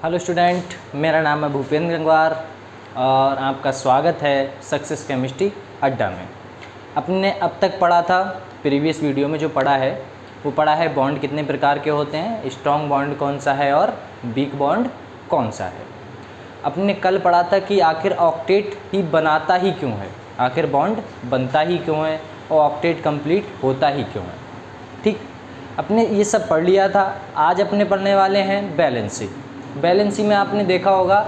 Hello student, मेरा नाम है भूपेंद्र गंगवार और आपका स्वागत है सक्सेस केमिस्ट्री अड्डा में। अपने अब तक पढ़ा था, प्रीवियस वीडियो में जो पढ़ा है वो पढ़ा है बॉन्ड कितने प्रकार के होते हैं, स्ट्रॉन्ग बॉन्ड कौन सा है और वीक बॉन्ड कौन सा है। अपने कल पढ़ा था कि आखिर ऑक्टेट ही बनाता ही क्यों है, आखिर बॉन्ड बनता ही क्यों है और ऑक्टेट कंप्लीट होता ही क्यों है। ठीक, अपने ये सब पढ़ लिया था। आज अपने पढ़ने वाले हैं बैलेंसी। बैलेंसी में आपने देखा होगा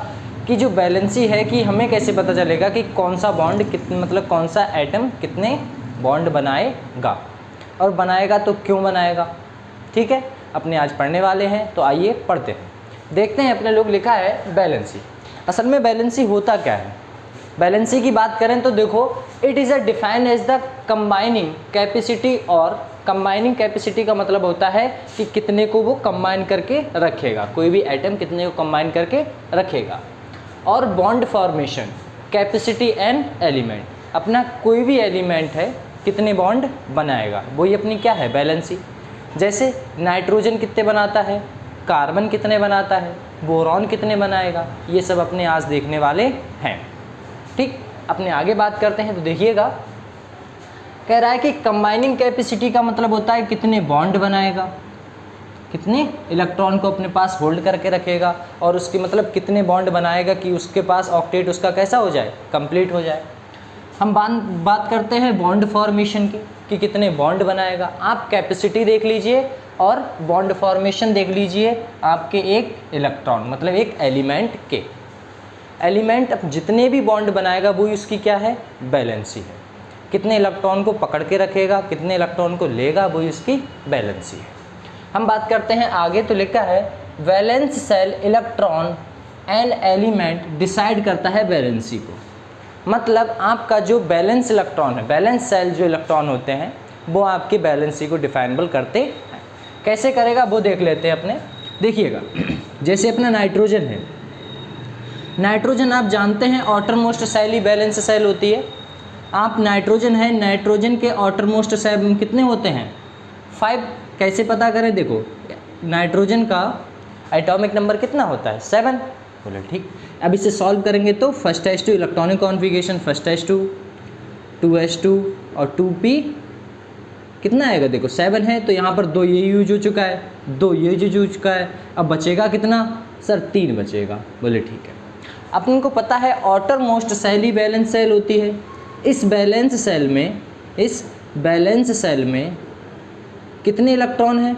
कि जो बैलेंसी है कि हमें कैसे पता चलेगा कि कौन सा बॉन्ड मतलब कौन सा एटम कितने बॉन्ड बनाएगा और बनाएगा तो क्यों बनाएगा। ठीक है, अपने आज पढ़ने वाले हैं तो आइए पढ़ते हैं, देखते हैं। अपने लोग लिखा है बैलेंसी। असल में बैलेंसी होता क्या है। बैलेंसी की बात करें तो देखो, it is a defined as the combining capacity. और कंबाइनिंग कैपेसिटी का मतलब होता है कि कितने को वो कंबाइन करके रखेगा, कोई भी एटम कितने को कंबाइन करके रखेगा। और bond formation capacity and element, अपना कोई भी एलिमेंट है कितने बॉन्ड बनाएगा, वही अपनी क्या है बैलेंसी। जैसे नाइट्रोजन कितने बनाता है, कार्बन कितने बनाता है, बोरॉन कितने बनाएगा, ये सब अपने आज देखने वाले हैं। ठीक, अपने आगे बात करते हैं तो देखिएगा, कह रहा है कि कंबाइनिंग कैपेसिटी का मतलब होता है कितने बॉन्ड बनाएगा, कितने इलेक्ट्रॉन को अपने पास होल्ड करके रखेगा, और उसकी मतलब कितने बॉन्ड बनाएगा कि उसके पास ऑक्टेट उसका कैसा हो जाए, कंप्लीट हो जाए। हम बात करते हैं बॉन्ड फॉर्मेशन की कि कितने बॉन्ड बनाएगा। आप कैपेसिटी देख लीजिए और बॉन्ड फॉर्मेशन देख लीजिए आपके एक इलेक्ट्रॉन मतलब एक एलिमेंट के। एलिमेंट अब जितने भी बॉन्ड बनाएगा वही उसकी क्या है, बैलेंसी है। कितने इलेक्ट्रॉन को पकड़ के रखेगा, कितने इलेक्ट्रॉन को लेगा, वही उसकी बैलेंसी है। हम बात करते हैं आगे, तो लिखा है valence shell electron and element decide करता है बैलेंसी को। मतलब आपका जो बैलेंस इलेक्ट्रॉन है, बैलेंस सेल जो इलेक्ट्रॉन होते हैं वो आपकी बैलेंसी को डिफाइनेबल करते हैं। कैसे करेगा वो देख लेते हैं अपने। देखिएगा, जैसे अपना नाइट्रोजन है, नाइट्रोजन आप जानते हैं ऑटर मोस्ट सेल ही बैलेंस सेल होती है। आप नाइट्रोजन है, नाइट्रोजन के ऑटर मोस्ट सेल कितने होते हैं, 5। कैसे पता करें, देखो नाइट्रोजन का एटॉमिक नंबर कितना होता है, 7। बोले ठीक। अब इसे सॉल्व करेंगे तो first H2 electronic configuration, first H2 2H2 और 2p कितना आएगा, देखो 7 है तो यहाँ पर 2 ये यूज हो चुका है, 2 ये यूज हो चुका है। अब बचेगा कितना सर, 3 बचेगा। बोले ठीक है। अपन को पता है ऑटर मोस्ट सेल ही बैलेंस सेल होती है। इस बैलेंस सेल में कितने इलेक्ट्रॉन हैं,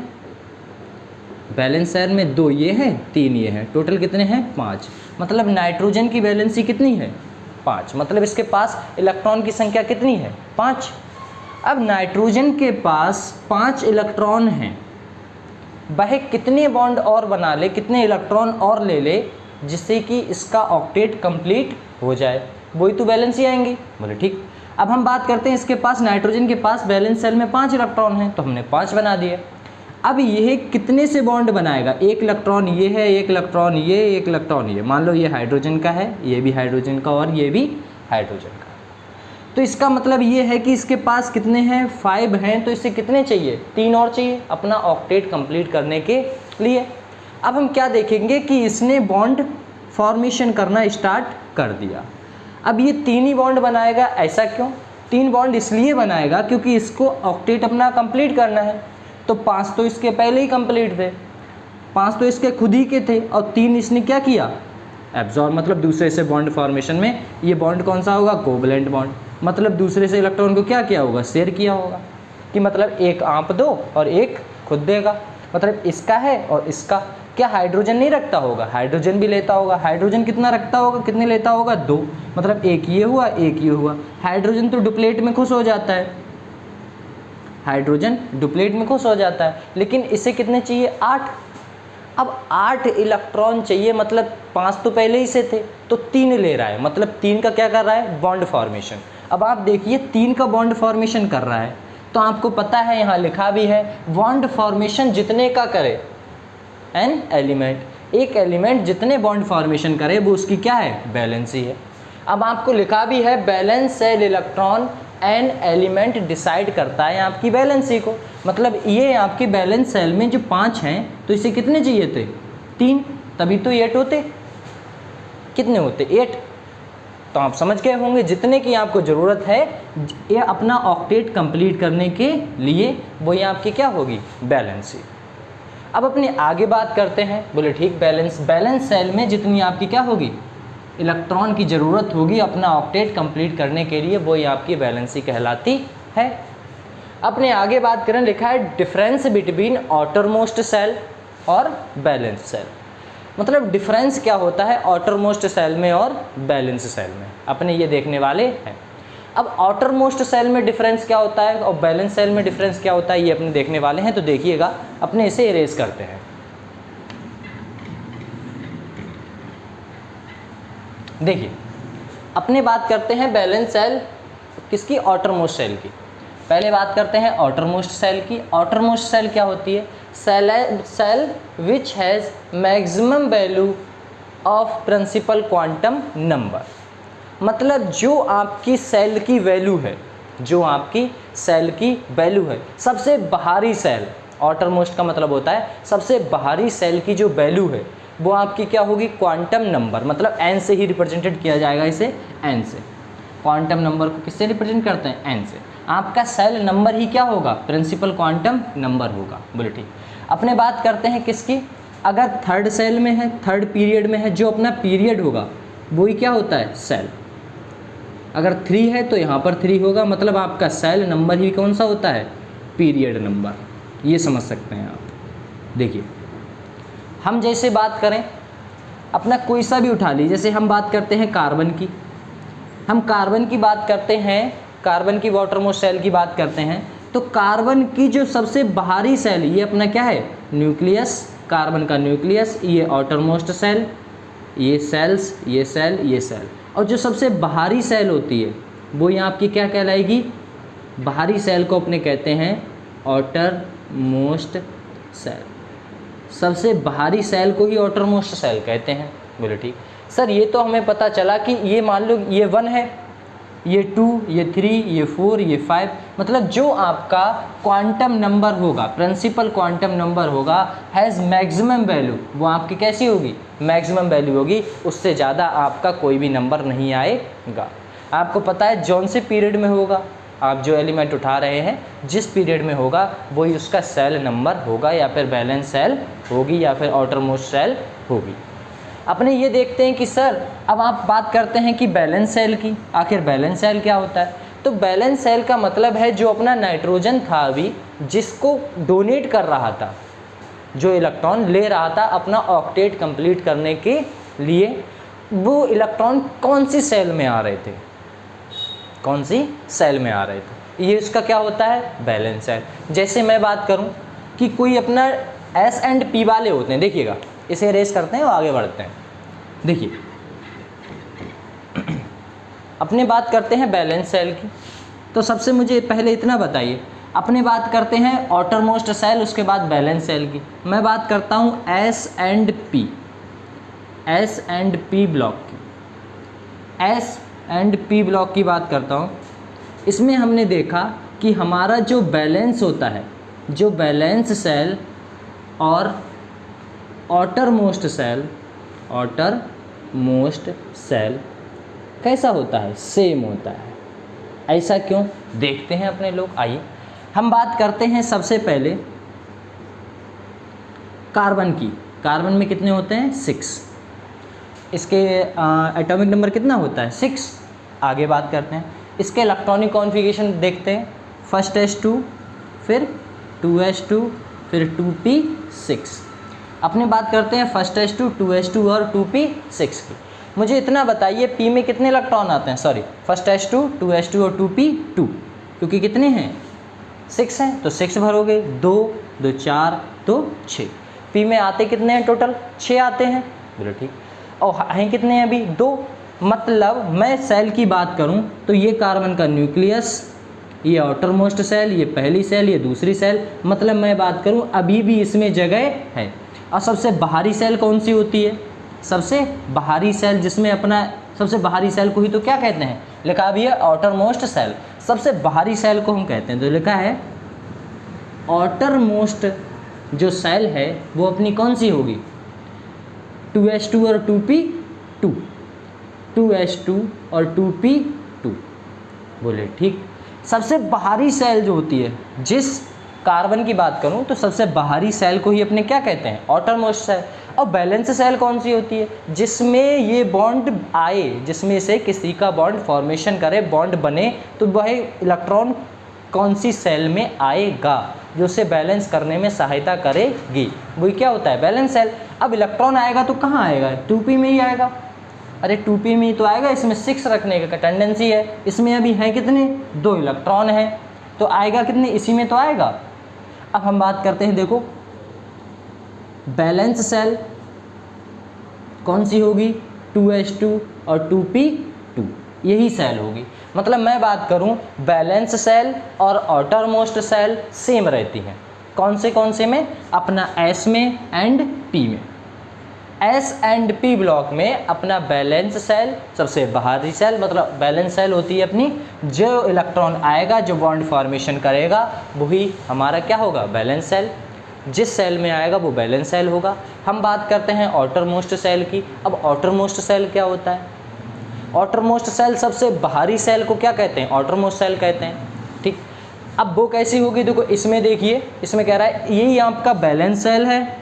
बैलेंस सेल में 2 ये हैं, 3 ये हैं, टोटल कितने हैं, 5। मतलब नाइट्रोजन की बैलेंसी कितनी है, 5। मतलब इसके पास इलेक्ट्रॉन की संख्या कितनी है, 5। अब नाइट्रोजन के पास 5 इलेक्ट्रॉन हैं, वह कितने बॉन्ड और बना ले, कितने इलेक्ट्रॉन और ले ले जिससे कि इसका ऑक्टेट कंप्लीट हो जाए, वही तो बैलेंसी आएंगी। बोले ठीक। अब हम बात करते हैं, इसके पास नाइट्रोजन के पास बैलेंस सेल में 5 इलेक्ट्रॉन हैं तो हमने 5 बना दिए। अब यह कितने से बॉन्ड बनाएगा, 1 इलेक्ट्रॉन ये है, 1 इलेक्ट्रॉन ये, 1 इलेक्ट्रॉन ये। मान लो ये हाइड्रोजन का है, ये भी हाइड्रोजन का और ये भी हाइड्रोजन का। तो इसका मतलब ये है कि इसके पास कितने हैं, 5 हैं, तो इसे कितने चाहिए, 3 और चाहिए अपना ऑक्टेट कंप्लीट करने के लिए। अब हम क्या देखेंगे कि इसने बॉन्ड फॉर्मेशन करना स्टार्ट कर दिया। अब ये 3 ही बॉन्ड बनाएगा, ऐसा क्यों, 3 बॉन्ड इसलिए बनाएगा क्योंकि इसको ऑक्टेट अपना कंप्लीट करना है। तो 5 तो इसके पहले ही कंप्लीट थे, 5 तो इसके खुद ही के थे, और 3 इसने क्या किया, एब्जॉर्ब, मतलब दूसरे से बॉन्ड फॉर्मेशन में। ये बॉन्ड कौन सा होगा, कोवलेंट बॉन्ड, मतलब दूसरे से इलेक्ट्रॉन को क्या किया होगा, शेयर किया होगा। कि मतलब एक आप दो और एक खुद देगा, मतलब इसका है और इसका। क्या हाइड्रोजन नहीं रखता होगा, हाइड्रोजन भी लेता होगा। हाइड्रोजन कितना रखता होगा, कितने लेता होगा, 2। मतलब एक ये हुआ, एक ये हुआ। हाइड्रोजन तो डुप्लेट में खुश हो जाता है, हाइड्रोजन डुप्लेट में खुश हो जाता है, लेकिन इसे कितने चाहिए, 8। अब 8 इलेक्ट्रॉन चाहिए, मतलब 5 तो पहले ही से थे, तो 3 ले रहा है, मतलब 3 का क्या कर रहा है, बॉन्ड फॉर्मेशन। अब आप देखिए 3 का बॉन्ड फॉर्मेशन कर रहा है, तो आपको पता है यहाँ लिखा भी है बॉन्ड फॉर्मेशन जितने का करे एन एलिमेंट, एक एलिमेंट जितने बॉन्ड फॉर्मेशन करे वो उसकी क्या है, बैलेंसी है। अब आपको लिखा भी है valence cell electron an element decide करता है आपकी बैलेंसी को। मतलब ये आपकी बैलेंस सेल में जो 5 हैं तो इसे कितने चाहिए थे, 3, तभी तो 8 होते। कितने होते? 8। तो आप समझ गए होंगे जितने की आपको ज़रूरत है ये अपना ऑक्टेट कंप्लीट करने के लिए, वो ये आपकी क्या होगी? बैलेंस। अब अपने आगे बात करते हैं। बोले ठीक, बैलेंस सेल में जितनी आपकी क्या होगी? इलेक्ट्रॉन की ज़रूरत होगी अपना ऑक्टेट कंप्लीट करने के लिए, वो ये आपकी बैलेंसी कहलाती है। अपने आगे बात करें, लिखा है डिफरेंस बिटवीन आउटरमोस्ट सेल और बैलेंस सेल। मतलब डिफरेंस क्या होता है आउटरमोस्ट सेल में और बैलेंस सेल में, अपने ये देखने वाले हैं। अब आउटरमोस्ट सेल में डिफरेंस क्या होता है और बैलेंस सेल में डिफरेंस क्या होता है, ये अपने देखने वाले हैं। तो देखिएगा, अपने इसे इरेज करते हैं। देखिए, अपने बात करते हैं बैलेंस सेल किसकी? आउटरमोस्ट सेल की। पहले बात करते हैं आउटरमोस्ट सेल की। आउटरमोस्ट सेल क्या होती है? Shell which has maximum value of principal quantum number. मतलब जो आपकी सेल की वैल्यू है, जो आपकी सेल की वैल्यू है, सबसे बाहरी सेल, आउटरमोस्ट का मतलब होता है सबसे बाहरी सेल की जो वैल्यू है वो आपकी क्या होगी? Quantum number. मतलब n से ही रिप्रेजेंटेड किया जाएगा इसे, n से। क्वांटम नंबर को किससे रिप्रेजेंट करते हैं? n से। आपका सेल नंबर ही क्या होगा? प्रिंसिपल क्वांटम नंबर होगा। बोले ठीक। अपने बात करते हैं किसकी? अगर थर्ड सेल में है, थर्ड पीरियड में है, जो अपना पीरियड होगा वही क्या होता है? सेल। अगर 3 है तो यहाँ पर 3 होगा, मतलब आपका सेल नंबर ही कौन सा होता है? Period number. ये समझ सकते हैं आप। देखिए, हम जैसे बात करें अपना कोई सा भी उठा लीजिए, जैसे हम बात करते हैं कार्बन की, हम कार्बन की बात करते हैं, कार्बन की वाटरमोस्ट सेल की बात करते हैं, तो कार्बन की जो सबसे बाहरी सेल, ये अपना क्या है? न्यूक्लियस। कार्बन का न्यूक्लियस, ये आउटरमोस्ट सेल, ये सेल्स, ये सेल, ये सेल। और जो सबसे बाहरी सेल होती है वो यहाँ आपकी क्या कहलाएगी? बाहरी सेल को अपने कहते हैं आउटरमोस्ट सेल। सबसे बाहरी सेल को ही आउटरमोस्ट सेल कहते हैं। बोले ठीक सर, ये तो हमें पता चला कि ये मान लो ये 1 है, ये 2, ये 3, ये 4, ये 5, मतलब जो आपका क्वांटम नंबर होगा, प्रिंसिपल क्वांटम नंबर होगा, हैज़ मैक्सिमम वैल्यू, वो आपकी कैसी होगी? मैक्सिमम वैल्यू होगी। उससे ज़्यादा आपका कोई भी नंबर नहीं आएगा। आपको पता है जौन से पीरियड में होगा, आप जो एलिमेंट उठा रहे हैं जिस पीरियड में होगा वही उसका सेल नंबर होगा, या फिर बैलेंस सेल होगी, या फिर आउटरमोस्ट सेल होगी। अपने ये देखते हैं कि सर अब आप बात करते हैं कि बैलेंस सेल की। आखिर बैलेंस सेल क्या होता है? तो बैलेंस सेल का मतलब है जो अपना नाइट्रोजन था अभी, जिसको डोनेट कर रहा था, जो इलेक्ट्रॉन ले रहा था अपना ऑक्टेट कंप्लीट करने के लिए, वो इलेक्ट्रॉन कौन सी सेल में आ रहे थे? कौन सी सेल में आ रहे थे? ये उसका क्या होता है? Valence shell. जैसे मैं बात करूं कि कोई अपना S एंड P वाले होते हैं, देखिएगा इसे इरेज करते हैं और आगे बढ़ते हैं। देखिए, अपने बात करते हैं बैलेंस सेल की, तो सबसे मुझे पहले इतना बताइए, अपने बात करते हैं आउटरमोस्ट सेल, उसके बाद बैलेंस सेल की। मैं बात करता हूँ S एंड P ब्लॉक की, S एंड P ब्लॉक की बात करता हूँ। इसमें हमने देखा कि हमारा जो बैलेंस होता है, जो बैलेंस सेल और आउटरमोस्ट सेल कैसा होता है? सेम होता है। ऐसा क्यों? देखते हैं अपने लोग। आइए हम बात करते हैं सबसे पहले कार्बन की। कार्बन में कितने होते हैं? 6। इसके एटॉमिक नंबर कितना होता है? 6। आगे बात करते हैं इसके इलेक्ट्रॉनिक कॉन्फ़िगरेशन देखते हैं। फर्स्ट H2, फिर 2H2, फिर 2p6। अपने बात करते हैं फर्स्ट H2, 2H2 और 2p6 की। मुझे इतना बताइए P में कितने इलेक्ट्रॉन आते हैं? सॉरी, फर्स्ट H2, 2H2 और 2p2, क्योंकि कितने हैं? 6 हैं, तो 6 भरोगे। 2, 2 4, तो 6। P में आते कितने हैं? टोटल 6 आते हैं। बोलो ठीक। और हैं कितने हैं अभी? 2। मतलब मैं सेल की बात करूं तो ये कार्बन का न्यूक्लियस, ये आउटरमोस्ट सेल, ये पहली सेल, ये दूसरी सेल। मतलब मैं बात करूं अभी भी इसमें जगह है। और सबसे बाहरी सेल कौन सी होती है? सबसे बाहरी सेल, जिसमें अपना सबसे बाहरी सेल को ही तो क्या कहते हैं? लिखा भी है आउटरमोस्ट सेल। सबसे बाहरी सेल को हम कहते हैं, तो लिखा है आउटरमोस्ट जो सेल है वो अपनी कौन सी होगी? 2s2 और 2p2, 2s2 और 2p2। बोले ठीक। सबसे बाहरी सेल जो होती है, जिस कार्बन की बात करूं तो सबसे बाहरी सेल को ही अपने क्या कहते हैं, आउटरमोस्ट सेल। और बैलेंस सेल कौन सी होती है, जिसमें ये बॉन्ड आए, जिसमें से किसी का बॉन्ड फॉर्मेशन करे, बॉन्ड बने, तो वह इलेक्ट्रॉन कौन सी सेल में आएगा जो उसे बैलेंस करने में सहायता करेगी, वही क्या होता है, बैलेंस सेल। अब इलेक्ट्रॉन आएगा तो कहाँ आएगा, 2p में ही आएगा। अरे 2p में ही तो आएगा, इसमें 6 रखने का टेंडेंसी है, इसमें अभी हैं कितने, 2 इलेक्ट्रॉन हैं, तो आएगा कितने, इसी में तो आएगा। अब हम बात करते हैं, देखो बैलेंस सेल कौन सी होगी, 2s2 और 2p2, यही सेल होगी। मतलब मैं बात करूं, बैलेंस सेल और आउटरमोस्ट सेल सेम रहती हैं। कौन से में, अपना s में एंड p में। S एंड P ब्लॉक में अपना बैलेंस सेल सबसे बाहरी सेल, मतलब बैलेंस सेल होती है अपनी, जो इलेक्ट्रॉन आएगा, जो बॉन्ड फॉर्मेशन करेगा, वही हमारा क्या होगा, बैलेंस सेल। जिस सेल में आएगा वो बैलेंस सेल होगा। हम बात करते हैं आउटरमोस्ट सेल की। अब आउटरमोस्ट सेल क्या होता है, आउटरमोस्ट सेल सबसे बाहरी सेल को क्या कहते हैं, आउटरमोस्ट सेल कहते हैं। ठीक, अब वो कैसी होगी, देखो इसमें देखिए, इसमें कह रहा है यही आपका बैलेंस सेल है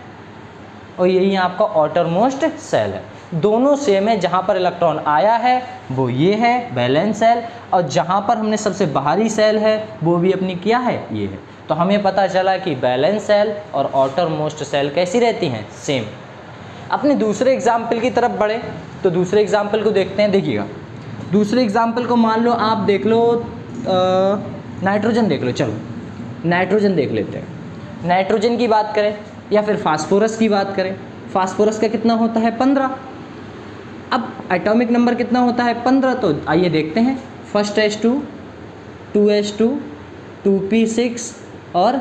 और यही आपका आउटरमोस्ट सेल है। दोनों सेम है, जहाँ पर इलेक्ट्रॉन आया है वो ये है बैलेंस सेल, और जहाँ पर हमने सबसे बाहरी सेल है वो भी अपनी क्या है, ये है। तो हमें पता चला कि बैलेंस सेल और आउटरमोस्ट सेल कैसी रहती हैं, सेम। अपने दूसरे एग्जाम्पल की तरफ बढ़े तो दूसरे एग्जाम्पल को देखते हैं। देखिएगा दूसरे एग्जाम्पल को, मान लो आप देख लो नाइट्रोजन देख लो, चलो नाइट्रोजन देख लेते हैं। नाइट्रोजन की बात करें या फिर फास्फोरस की बात करें, फास्फोरस का कितना होता है, 15। अब एटॉमिक नंबर कितना होता है, 15। तो आइए देखते हैं, फर्स्ट s2, 2s2, 2p6 और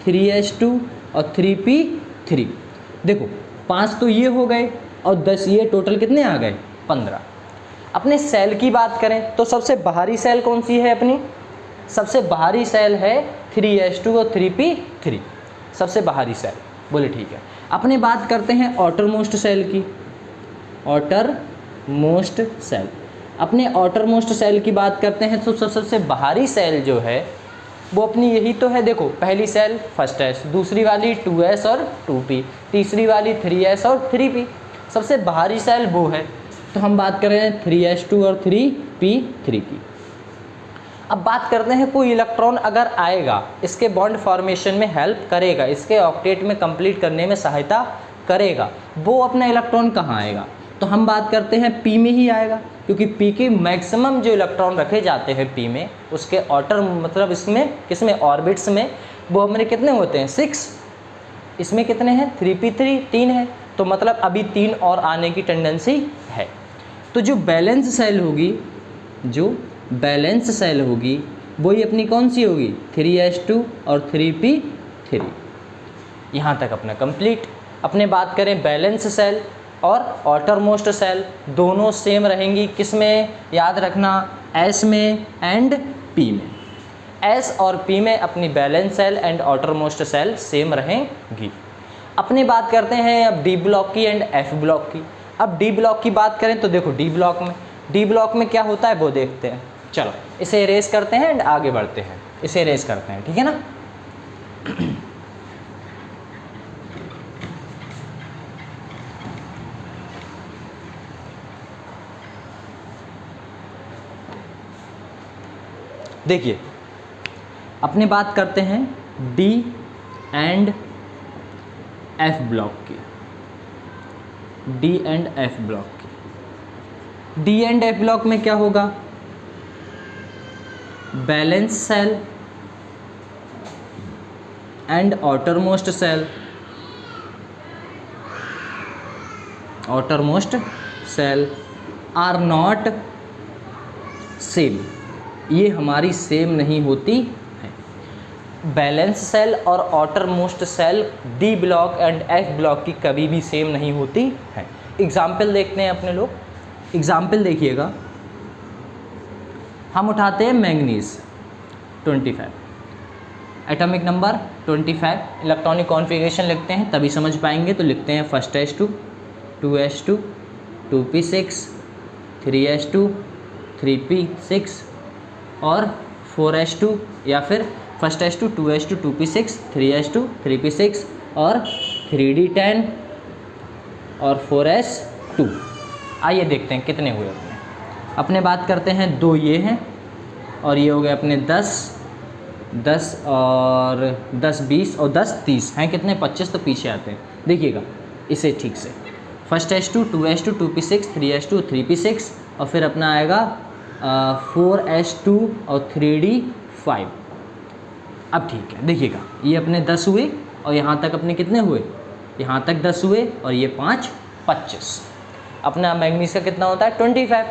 3s2 और 3p3। देखो 5 तो ये हो गए और 10 ये, टोटल कितने आ गए, 15। अपने सेल की बात करें तो सबसे बाहरी सेल कौन सी है अपनी, सबसे बाहरी सेल है 3s2 और 3p3, सबसे बाहरी सेल। बोले ठीक है। अपने बात करते हैं आउटरमोस्ट सेल की, आउटरमोस्ट सेल। अपने आउटरमोस्ट सेल की बात करते हैं तो सबसे बाहरी सेल जो है वो अपनी यही तो है। देखो पहली सेल फर्स्ट s, दूसरी वाली 2s और 2p, तीसरी वाली 3s और 3p, सबसे बाहरी सेल वो है। तो हम बात कर रहे हैं 3s2 और 3p3 की। अब बात करते हैं, कोई इलेक्ट्रॉन अगर आएगा, इसके बॉन्ड फॉर्मेशन में हेल्प करेगा, इसके ऑक्टेट में कंप्लीट करने में सहायता करेगा, वो अपना इलेक्ट्रॉन कहाँ आएगा, तो हम बात करते हैं p में ही आएगा, क्योंकि p के मैक्सिमम जो इलेक्ट्रॉन रखे जाते हैं p में, उसके ऑर्टर मतलब इसमें किसमें, ऑर्बिट्स में, वो हमारे कितने होते हैं, 6। इसमें कितने हैं, 3p3, 3 है, तो मतलब अभी 3 और आने की टेंडेंसी है। तो जो बैलेंस सेल होगी, जो बैलेंस सेल होगी वही अपनी कौन सी होगी, 3s2 और 3p3। यहाँ तक अपना कंप्लीट। अपने बात करें बैलेंस सेल और आउटरमोस्ट सेल, दोनों सेम रहेंगी, किस में, याद रखना, s में एंड p में। s और p में अपनी valence shell and outermost shell same रहेंगी। अपने बात करते हैं अब डी ब्लॉक की एंड एफ ब्लॉक की। अब डी ब्लॉक की बात करें तो देखो डी ब्लॉक में क्या होता है वो देखते हैं। चलो इसे इरेज करते हैं एंड आगे बढ़ते हैं, इसे इरेज करते हैं, ठीक है ना। देखिए अपने बात करते हैं डी एंड एफ ब्लॉक की, डी एंड एफ ब्लॉक की। डी एंड एफ ब्लॉक में क्या होगा, valence shell and outermost shell, outermost shell are not same, ये हमारी सेम नहीं होती है। बैलेंस सेल और outermost shell D block and F block की कभी भी सेम नहीं होती है। एग्जाम्पल देखते हैं अपने लोग, एग्जाम्पल देखिएगा। हम उठाते हैं manganese 25, atomic number 25, electronic configuration लिखते हैं तभी समझ पाएंगे, तो लिखते हैं first s2, 2s2 2p6 3s2 3p6 और 4s2 या फिर first s2 2s2 2p6 3s2 3p6 और 3d10 और 4s2। आइए देखते हैं कितने हुए अपने बात करते हैं। 2 ये हैं और ये हो गए अपने 10 और 10 20 और 10 30 हैं कितने 25, तो पीछे आते हैं। देखिएगा इसे ठीक से, first s2 2s2 2p6 3s2 3p6 और फिर अपना आएगा 4s2 और 3d5। अब ठीक है, देखिएगा ये अपने 10 हुए और यहाँ तक अपने कितने हुए, यहाँ तक 10 हुए और ये 5 25। अपना मैग्नीज का कितना होता है 25।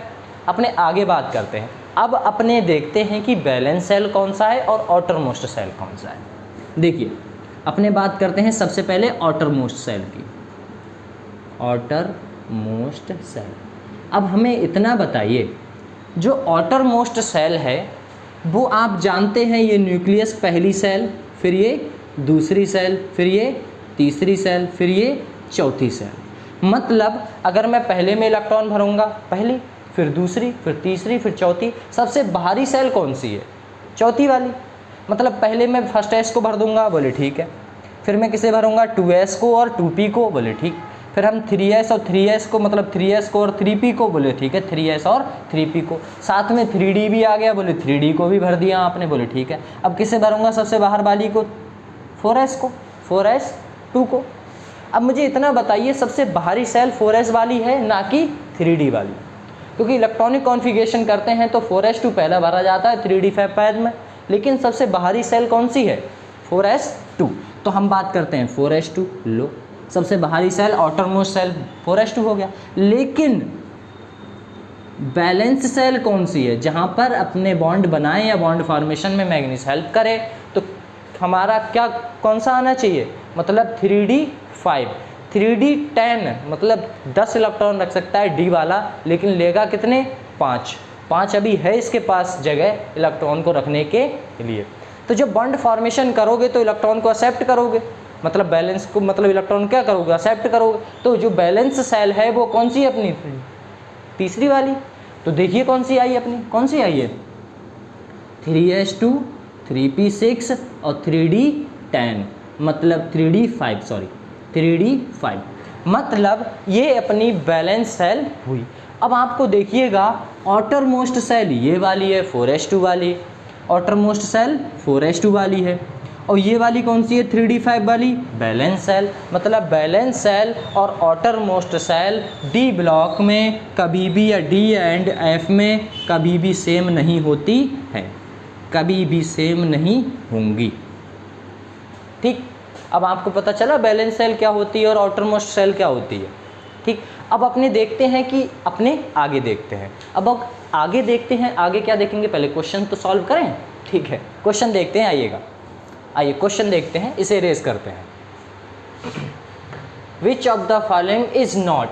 अपने आगे बात करते हैं। अब अपने देखते हैं कि बैलेंस सेल कौन सा है और आउटर मोस्ट सेल कौन सा है। देखिए अपने बात करते हैं सबसे पहले आउटर मोस्ट सेल की। आउटर मोस्ट सेल, अब हमें इतना बताइए, जो आउटर मोस्ट सेल है वो आप जानते हैं ये न्यूक्लियस पहली सेल, फिर ये दूसरी सेल, फिर ये तीसरी सेल, फिर ये चौथी सेल। मतलब अगर मैं पहले में इलेक्ट्रॉन भरूंगा, पहली, फिर दूसरी, फिर तीसरी, फिर चौथी, सबसे बाहरी सेल कौन सी है, चौथी वाली। मतलब पहले मैं फर्स्ट s को भर दूंगा, बोले ठीक है, फिर मैं किसे भरूंगा 2s को और 2p को, बोले ठीक, फिर हम 3s और 3s को, मतलब 3s को और 3p को, बोले ठीक है, 3s और 3p को, साथ में 3d भी आ गया, बोले 3d को भी भर दिया आपने, बोले ठीक है। अब किसे भरूंगा सबसे बाहर वाली को, 4s को, 4s2 को। अब मुझे इतना बताइए सबसे बाहरी सेल 4s वाली है ना कि 3d वाली, क्योंकि इलेक्ट्रॉनिक कॉन्फ़िगरेशन करते हैं तो 4s2 पहला भरा जाता है 3d5 बाद में, लेकिन सबसे बाहरी सेल कौन सी है 4s2। तो हम बात करते हैं 4s2, लो सबसे बाहरी cell outer most shell 4s2 हो गया। लेकिन बैलेंस सेल कौन सी है, जहाँ पर अपने बॉन्ड बनाए या बॉन्ड फॉर्मेशन में मैग्नीज हेल्प करे, तो हमारा क्या कौन सा आना चाहिए, मतलब 3d5, 3d10, मतलब 10 इलेक्ट्रॉन रख सकता है डी वाला, लेकिन लेगा कितने 5 अभी है इसके पास जगह इलेक्ट्रॉन को रखने के लिए। तो जब बॉन्ड फॉर्मेशन करोगे तो इलेक्ट्रॉन को एक्सेप्ट करोगे, मतलब बैलेंस को, मतलब इलेक्ट्रॉन क्या करोगे, एक्सेप्ट करोगे। तो जो बैलेंस सेल है वो कौन सी है अपनी, तीसरी वाली। तो देखिए कौन सी आई अपनी, कौन सी आई है 3s2 3p6 और 3d10, मतलब 3d5, मतलब ये अपनी बैलेंस सेल हुई। अब आपको देखिएगा आउटर मोस्ट सेल ये वाली है 4s2 वाली, आउटर मोस्ट सेल 4s2 वाली है, और ये वाली कौन सी है 3d5 वाली, बैलेंस सेल। मतलब बैलेंस सेल और outermost shell D block में कभी भी, या डी एंड एफ में कभी भी सेम नहीं होती है, कभी भी सेम नहीं होंगी। ठीक, अब आपको पता चला बैलेंस सेल क्या होती है और आउटर मोस्ट सेल क्या होती है। ठीक, अब अपने देखते हैं कि अपने आगे देखते हैं। अब आगे देखते हैं, आगे क्या देखेंगे, पहले क्वेश्चन तो सॉल्व करें। ठीक है, क्वेश्चन देखते हैं, आइएगा, आइए क्वेश्चन देखते हैं, इसे रेज करते हैं। विच of the following is not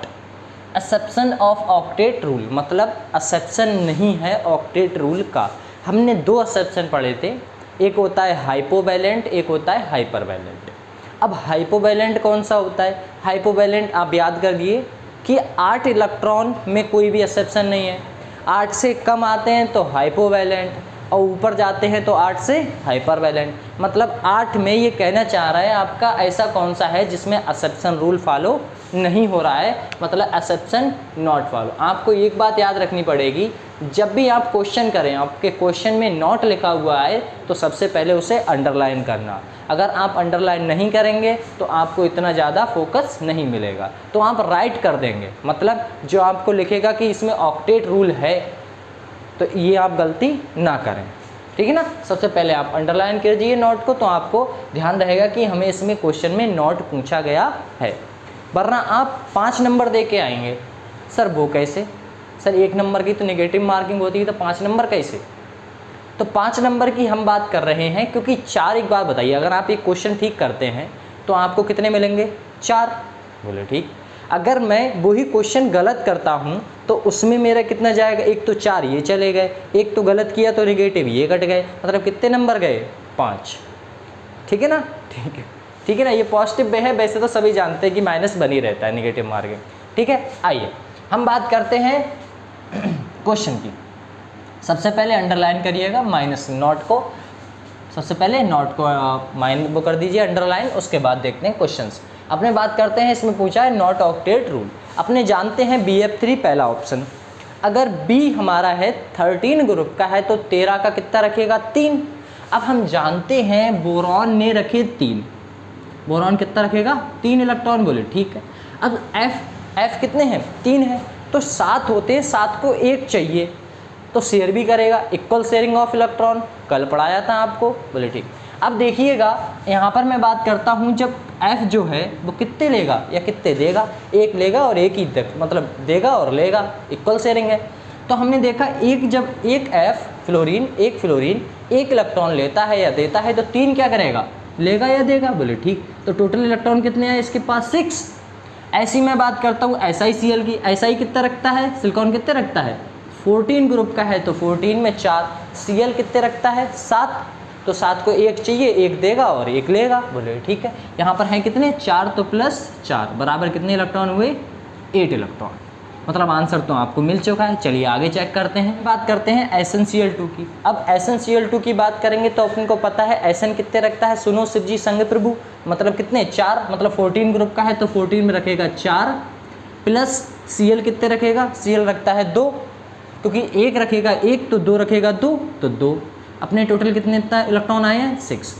exception of octet rule, मतलब एक्सेप्शन नहीं है ऑक्टेट रूल का। हमने 2 एक्सेप्शन पढ़े थे, एक होता है हाइपोवैलेंट, एक होता है हाइपरवैलेंट। अब हाइपोवैलेंट कौन सा होता है, हाइपोवैलेंट आप याद कर दिए कि 8 इलेक्ट्रॉन में कोई भी एक्सेप्शन नहीं है, 8 से कम आते हैं तो हाइपोवैलेंट, और ऊपर जाते हैं तो 8 से हाइपरवैलेंट। मतलब 8 में ये कहना चाह रहा है आपका ऐसा कौन सा है जिसमें एक्सेप्शन रूल फॉलो नहीं हो रहा है, मतलब एक्सेप्शन नॉट फॉलो। आपको एक बात याद रखनी पड़ेगी, जब भी आप क्वेश्चन करें, आपके क्वेश्चन में नॉट लिखा हुआ है तो सबसे पहले उसे अंडरलाइन करना। अगर आप अंडरलाइन नहीं करेंगे तो आपको इतना ज़्यादा फोकस नहीं मिलेगा, तो आप राइट कर देंगे। मतलब जो आपको लिखेगा कि इसमें ऑक्टेट रूल है, तो ये आप गलती ना करें, ठीक है ना। सबसे पहले आप अंडरलाइन कीजिए नोट को, तो आपको ध्यान रहेगा कि हमें इसमें क्वेश्चन में नोट पूछा गया है। वरना आप 5 नंबर दे के आएंगे, सर वो कैसे, सर 1 नंबर की तो नेगेटिव मार्किंग होती है, तो 5 नंबर कैसे। तो 5 नंबर की हम बात कर रहे हैं, क्योंकि 4, एक बात बताइए, अगर आप एक क्वेश्चन ठीक करते हैं तो आपको कितने मिलेंगे 4, बोले ठीक। अगर मैं वही क्वेश्चन गलत करता हूँ तो उसमें मेरा कितना जाएगा, एक तो 4 ये चले गए, एक तो गलत किया तो नेगेटिव ये कट गए, मतलब कितने नंबर गए 5, ठीक है ना। ठीक है ना, ये पॉजिटिव है, वैसे तो सभी जानते हैं कि माइनस बनी रहता है नेगेटिव मार्किंग, ठीक है, आइए हम बात करते हैं क्वेश्चन की। सबसे पहले अंडरलाइन करिएगा माइनस नॉट को, सबसे पहले नॉट को वो कर दीजिए अंडरलाइन, उसके बाद देखते हैं क्वेश्चंस। अपने बात करते हैं, इसमें पूछा है नॉट ऑक्टेट रूल। अपने जानते हैं BF3 पहला ऑप्शन, अगर B हमारा है 13 ग्रुप का है तो 13 का कितना रखेगा 3। अब हम जानते हैं बोरॉन ने रखे 3, बोरॉन कितना रखेगा 3 इलेक्ट्रॉन, बोले ठीक है। अब F कितने हैं 3 है, तो 7 होते हैं, 7 को 1 चाहिए तो शेयर भी करेगा, इक्वल शेयरिंग ऑफ इलेक्ट्रॉन, कल पढ़ाया था आपको, बोले ठीक। अब देखिएगा यहाँ पर मैं बात करता हूँ, जब F जो है वो कितने लेगा या कितने देगा, 1 लेगा और 1 ही मतलब देगा और लेगा, इक्वल शेयरिंग है। तो हमने देखा जब एक फ्लोरीन 1 इलेक्ट्रॉन लेता है या देता है तो 3 क्या करेगा, लेगा या देगा, बोले ठीक। तो टोटल इलेक्ट्रॉन कितने हैं इसके पास 6। ऐसी मैं बात करता हूँ SiCl की, SI कितना रखता है, सिलिकॉन कितने रखता है 14 ग्रुप का है तो 14 में 4, Cl कितने रखता है 7, तो 7 को 1 चाहिए, 1 देगा और 1 लेगा, बोले ठीक है। यहाँ पर हैं कितने 4, तो प्लस 4 बराबर कितने इलेक्ट्रॉन हुए 8 इलेक्ट्रॉन, मतलब आंसर तो आपको मिल चुका है। चलिए आगे चेक करते हैं, बात करते हैं SnCl2 की। अब SnCl2 की बात करेंगे तो अपन को पता है Sn कितने रखता है, सुनो शिव जी संग प्रभु, मतलब कितने 4, मतलब 14 ग्रुप का है तो 14 में रखेगा 4, प्लस Cl कितने रखेगा, Cl रखता है 2, क्योंकि 1 रखेगा 1 तो 2 रखेगा 2 तो 2। अपने टोटल कितने इलेक्ट्रॉन आए हैं 6।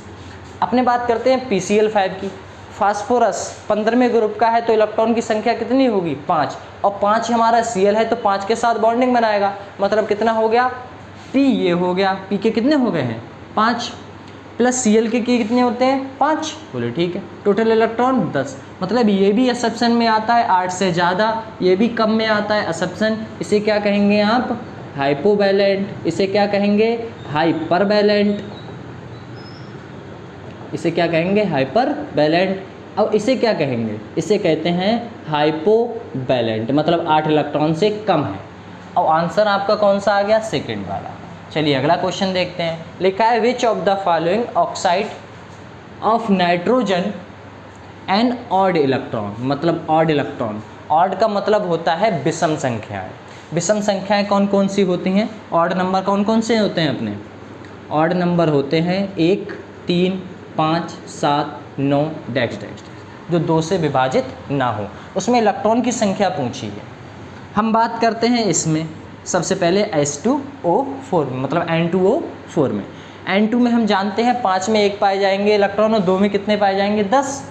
अपने बात करते हैं PCl5 की। फास्फोरस 15वें ग्रुप का है तो इलेक्ट्रॉन की संख्या कितनी होगी 5, और 5 हमारा Cl है तो 5 के साथ बॉन्डिंग बनाएगा, मतलब कितना हो गया P, ये हो गया P के कितने हो गए हैं 5, प्लस Cl के कितने होते हैं 5, बोले ठीक है। टोटल इलेक्ट्रॉन 10, मतलब ये भी असप्शन में आता है 8 से ज़्यादा, ये भी कम में आता है असप्शन। इसे क्या कहेंगे आप हाइपोवैलेंट, इसे क्या कहेंगे हाइपरवैलेंट, इसे क्या कहेंगे हाइपरवैलेंट। अब इसे क्या कहेंगे, इसे कहते हैं हाइपोवैलेंट, मतलब 8 इलेक्ट्रॉन से कम है। और आंसर आपका कौन सा आ गया सेकंड वाला। चलिए अगला क्वेश्चन देखते हैं। लिखा है which of the following oxide of nitrogen an odd electron, मतलब ऑड इलेक्ट्रॉन। ऑड का मतलब होता है विषम संख्याएं। विषम संख्याएं कौन कौन सी होती हैं, ऑड नंबर कौन कौन से होते हैं अपने, ऑड नंबर होते हैं 1, 3, 5, 7, 9 डैश डैश, जो 2 से विभाजित ना हो, उसमें इलेक्ट्रॉन की संख्या पूछी है। हम बात करते हैं इसमें सबसे पहले H2O4 मतलब N2O4 में। N2 में हम जानते हैं 5 में 1 पाए जाएंगे इलेक्ट्रॉन और 2 में कितने पाए जाएंगे 10।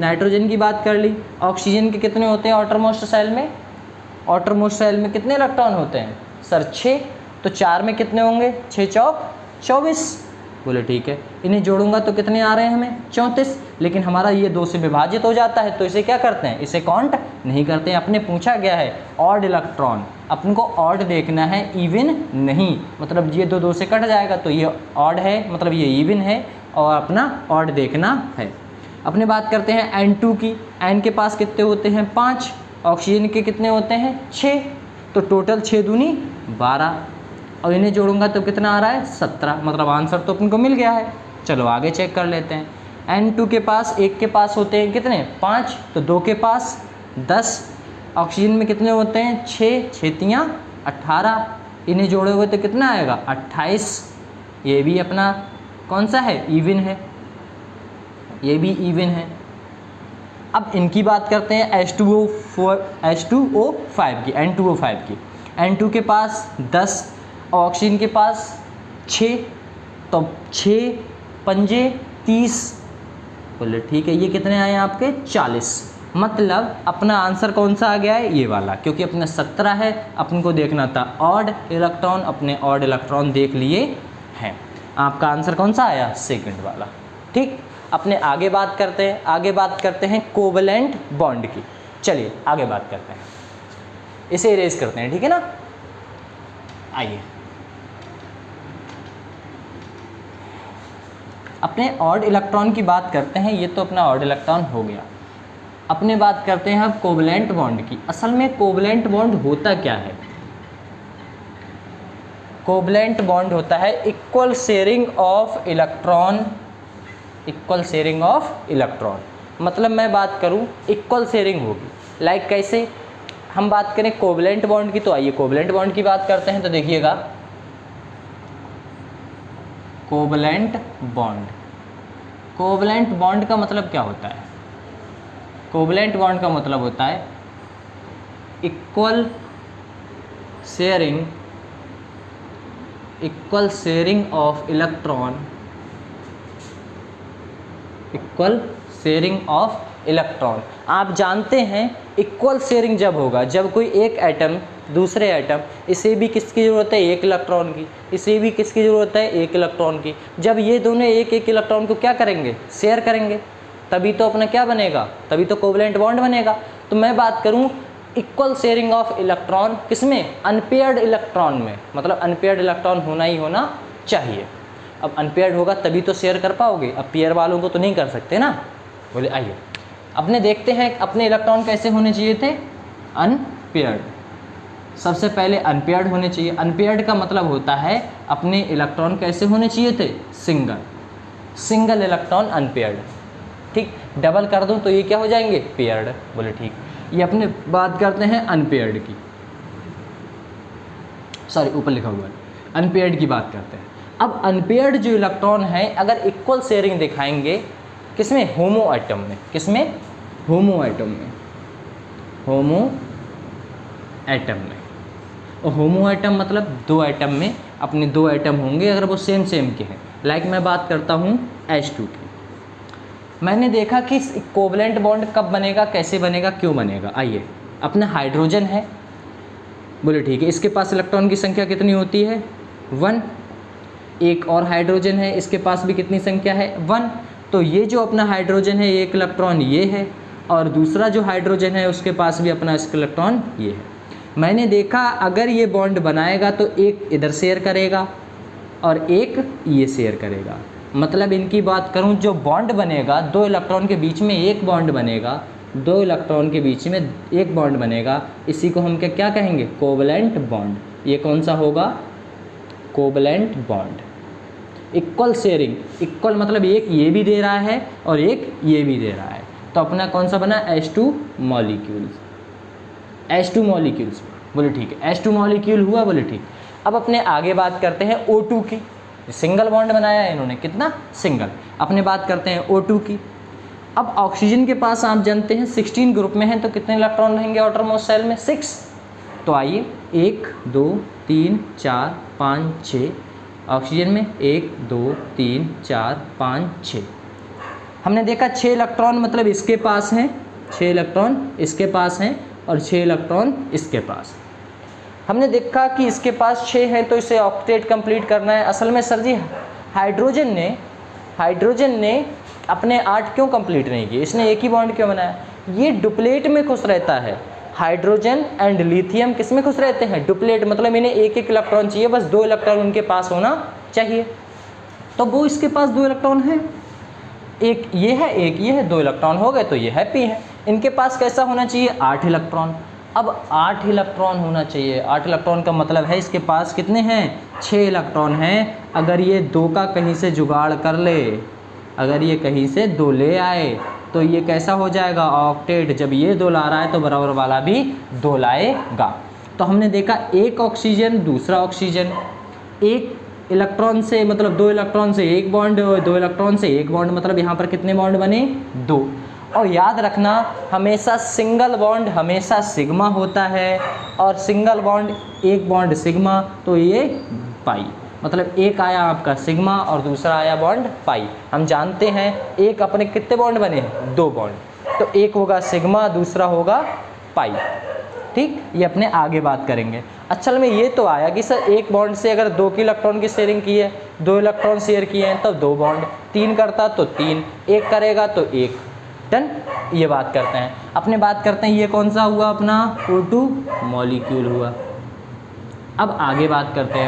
नाइट्रोजन की बात कर ली। ऑक्सीजन के कितने होते हैं आउटरमोस्ट शेल में, आउटरमोस्ट शेल में कितने इलेक्ट्रॉन होते हैं सर 6, तो 4 में कितने होंगे 6 चौक 24, बोले ठीक है। इन्हें जोड़ूंगा तो कितने आ रहे हैं हमें 34, लेकिन हमारा ये 2 से विभाजित हो जाता है तो इसे क्या करते हैं, इसे काउंट नहीं करते हैं। अपने पूछा गया है ऑड इलेक्ट्रॉन, अपन को ऑड देखना है इवन नहीं, मतलब ये 2 से कट जाएगा तो ये ऑड है, मतलब ये इवन है और अपना ऑड देखना है। अपने बात करते हैं N2 की। N के पास कितने होते हैं 5, ऑक्सीजन के कितने होते हैं 6, तो टोटल 6 दूनी 12, और इन्हें जोड़ूंगा तो कितना आ रहा है 17, मतलब आंसर तो अपन को मिल गया है। चलो आगे चेक कर लेते हैं। N2 के पास 1 के पास होते हैं कितने 5, तो 2 के पास 10, ऑक्सीजन में कितने होते हैं 6, 6 18, इन्हें जोड़े हुए तो कितना आएगा 28। ये भी अपना कौन सा है इवन है, ये भी इवन है। अब इनकी बात करते हैं H2O5 की, N2O5 की। N2 के पास 10, ऑक्सीजन के पास 6, तो 6 पंजे 30, बोले ठीक है। ये कितने आए आपके 40, मतलब अपना आंसर कौन सा आ गया है ये वाला, क्योंकि अपने 17 है, अपन को देखना था ऑड इलेक्ट्रॉन, अपने ऑड इलेक्ट्रॉन देख लिए हैं। आपका आंसर कौन सा आया सेकंड वाला, ठीक। अपने आगे बात करते हैं कोवलेंट बॉन्ड की। चलिए आगे बात करते हैं, इसे इरेज करते हैं, ठीक है ना। आइए अपने ऑड इलेक्ट्रॉन की बात करते हैं, ये तो अपना ऑड इलेक्ट्रॉन हो गया। अपने बात करते हैं अब कोवलेंट बॉन्ड की। असल में कोवलेंट बॉन्ड होता क्या है, कोवलेंट बॉन्ड होता है equal sharing of electron, equal sharing of electron, मतलब मैं बात करूं इक्वल शेयरिंग होगी। लाइक कैसे, हम बात करें कोवलेंट बॉन्ड की, तो आइए कोवलेंट बॉन्ड की बात करते हैं। तो देखिएगा कोवलेंट बॉन्ड, कोवलेंट बॉन्ड का मतलब क्या होता है? कोवलेंट बॉन्ड का मतलब होता है equal sharing of electron, equal sharing of electron. आप जानते हैं इक्वल शेयरिंग जब होगा जब कोई एक एटम दूसरे एटम, इसे भी किसकी ज़रूरत है? एक इलेक्ट्रॉन की, इसे भी किसकी ज़रूरत है? एक इलेक्ट्रॉन की। जब ये दोनों एक एक इलेक्ट्रॉन को क्या करेंगे? शेयर करेंगे, तभी तो अपना क्या बनेगा? तभी तो कोवलेंट बॉन्ड बनेगा। तो मैं बात करूं इक्वल शेयरिंग ऑफ इलेक्ट्रॉन किसमें? अनपेयर्ड इलेक्ट्रॉन में, मतलब अनपेयर्ड इलेक्ट्रॉन होना ही होना चाहिए। अब अनपेयर्ड होगा तभी तो शेयर कर पाओगे, अब पेयर वालों को तो नहीं कर सकते ना। बोले आइए अपने देखते हैं अपने इलेक्ट्रॉन कैसे होने चाहिए थे? अनपेयर्ड। सबसे पहले अनपेयर्ड होने चाहिए। अनपेयर्ड का मतलब होता है अपने इलेक्ट्रॉन कैसे होने चाहिए थे? Single electron unpaired. ठीक, डबल कर दूं तो ये क्या हो जाएंगे? पेयर्ड। बोले ठीक। ये अपने बात करते हैं अनपेयर्ड की, सॉरी ऊपर लिखा हुआ है, अनपेयर्ड की बात करते हैं। अब अनपेयर्ड जो इलेक्ट्रॉन है अगर इक्वल शेयरिंग दिखाएंगे किसमें? होमो एटम में। किसमें? होमो एटम में, होमो एटम में। और होमो एटम मतलब दो एटम में अपने दो एटम होंगे अगर वो सेम के हैं। लाइक मैं बात करता हूँ H2 की। मैंने देखा कि कोवलेंट बॉन्ड कब बनेगा, कैसे बनेगा, क्यों बनेगा। आइए, अपना हाइड्रोजन है, बोले ठीक है, इसके पास इलेक्ट्रॉन की संख्या कितनी होती है? 1। एक और हाइड्रोजन है, इसके पास भी कितनी संख्या है? 1। तो ये जो अपना हाइड्रोजन है एक इलेक्ट्रॉन ये है, और दूसरा जो हाइड्रोजन है उसके पास भी अपना इसका इलेक्ट्रॉन ये है। मैंने देखा अगर ये बॉन्ड बनाएगा तो एक इधर शेयर करेगा और एक ये शेयर करेगा। मतलब इनकी बात करूं, जो बॉन्ड बनेगा दो इलेक्ट्रॉन के बीच में एक बॉन्ड बनेगा, दो इलेक्ट्रॉन के बीच में एक बॉन्ड बनेगा, इसी को हम क्या कहेंगे? Covalent bond. ये कौन सा होगा? Covalent bond. Equal sharing, equal मतलब एक ये भी दे रहा है और एक ये भी दे रहा है। तो अपना कौन सा बना? H2 molecules. H2 मॉलिक्यूल्स, बोले ठीक है, H2 मॉलिक्यूल हुआ, बोले ठीक। अब अपने आगे बात करते हैं O2 की। सिंगल बॉन्ड बनाया है इन्होंने, कितना? सिंगल। अपने बात करते हैं O2 की। अब ऑक्सीजन के पास आप जानते हैं 16 ग्रुप में हैं, तो कितने इलेक्ट्रॉन रहेंगे आउटरमोस्ट शेल में? 6। तो आइए 1 2 3 4 5 6, ऑक्सीजन में 1 2 3 4 5 6। हमने देखा 6 इलेक्ट्रॉन मतलब इसके पास हैं, 6 इलेक्ट्रॉन इसके पास हैं और 6 इलेक्ट्रॉन इसके पास। हमने देखा कि इसके पास 6 हैं तो इसे ऑक्टेट कंप्लीट करना है। असल में सर जी हाइड्रोजन ने अपने 8 क्यों कंप्लीट नहीं किए? इसने एक ही बॉन्ड क्यों बनाया? ये डुप्लेट में खुश रहता है। हाइड्रोजन एंड लिथियम किस में खुश रहते हैं? डुप्लेट, मतलब इन्हें एक एक इलेक्ट्रॉन चाहिए, बस 2 इलेक्ट्रॉन उनके पास होना चाहिए। तो वो इसके पास 2 इलेक्ट्रॉन हैं, एक ये है एक ये है, 2 इलेक्ट्रॉन हो गए तो ये हैप्पी है। इनके पास कैसा होना चाहिए? 8 इलेक्ट्रॉन। अब 8 इलेक्ट्रॉन होना चाहिए। 8 इलेक्ट्रॉन का मतलब है इसके पास कितने हैं? 6 इलेक्ट्रॉन हैं। अगर ये 2 का कहीं से जुगाड़ कर ले, अगर ये कहीं से 2 ले आए तो ये कैसा हो जाएगा? ऑक्टेट। जब ये 2 ला रहा है तो बराबर वाला भी 2 लाएगा। तो हमने देखा एक ऑक्सीजन दूसरा ऑक्सीजन, एक इलेक्ट्रॉन से मतलब 2 इलेक्ट्रॉन से एक बॉन्ड, 2 इलेक्ट्रॉन से एक बॉन्ड, मतलब यहाँ पर कितने बॉन्ड बने? 2। और याद रखना हमेशा सिंगल बॉन्ड हमेशा सिग्मा होता है, और सिंगल बॉन्ड एक बॉन्ड सिग्मा, तो ये पाई, मतलब एक आया आपका सिग्मा और दूसरा आया बॉन्ड पाई। हम जानते हैं एक अपने कितने बॉन्ड बने? 2 बॉन्ड, तो एक होगा सिग्मा दूसरा होगा पाई। ठीक, ये अपने आगे बात करेंगे। असल में ये तो आया कि सर एक बॉन्ड से अगर 2 की इलेक्ट्रॉन की शेयरिंग की है, 2 इलेक्ट्रॉन शेयर किए हैं तब 2 बॉन्ड, 3 करता तो 3, 1 करेगा तो 1। डन, ये बात करते हैं। अपने बात करते हैं ये कौन सा हुआ? अपना O2 मॉलिक्यूल हुआ। अब आगे बात करते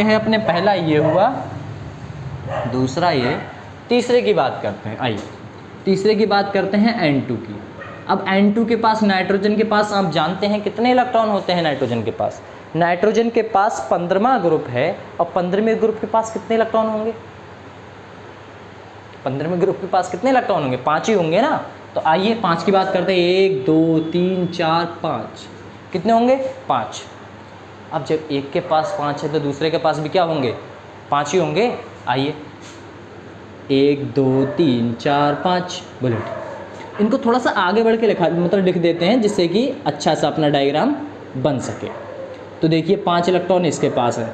हैं अपने पहला ये हुआ, दूसरा ये, तीसरे की बात करते हैं। आइए तीसरे की बात करते हैं N2 की। अब N2 के पास, नाइट्रोजन के पास आप जानते हैं कितने इलेक्ट्रॉन होते हैं नाइट्रोजन के पास? नाइट्रोजन के पास 15वां ग्रुप है, और 15वें ग्रुप के पास कितने इलेक्ट्रॉन होंगे? 15वें ग्रुप के पास कितने इलेक्ट्रॉन होंगे? 5 ही होंगे ना। तो आइए 5 की बात करते हैं। 1 2 3 4 5, कितने होंगे? 5। अब जब एक के पास 5 है तो दूसरे के पास भी क्या होंगे? 5 ही होंगे। आइए 1 2 3 4 5 बुलेट। इनको थोड़ा सा आगे बढ़ के लिख देते हैं जिससे कि अच्छा सा अपना डायग्राम बन सके। तो देखिए 5 इलेक्ट्रॉन इसके पास है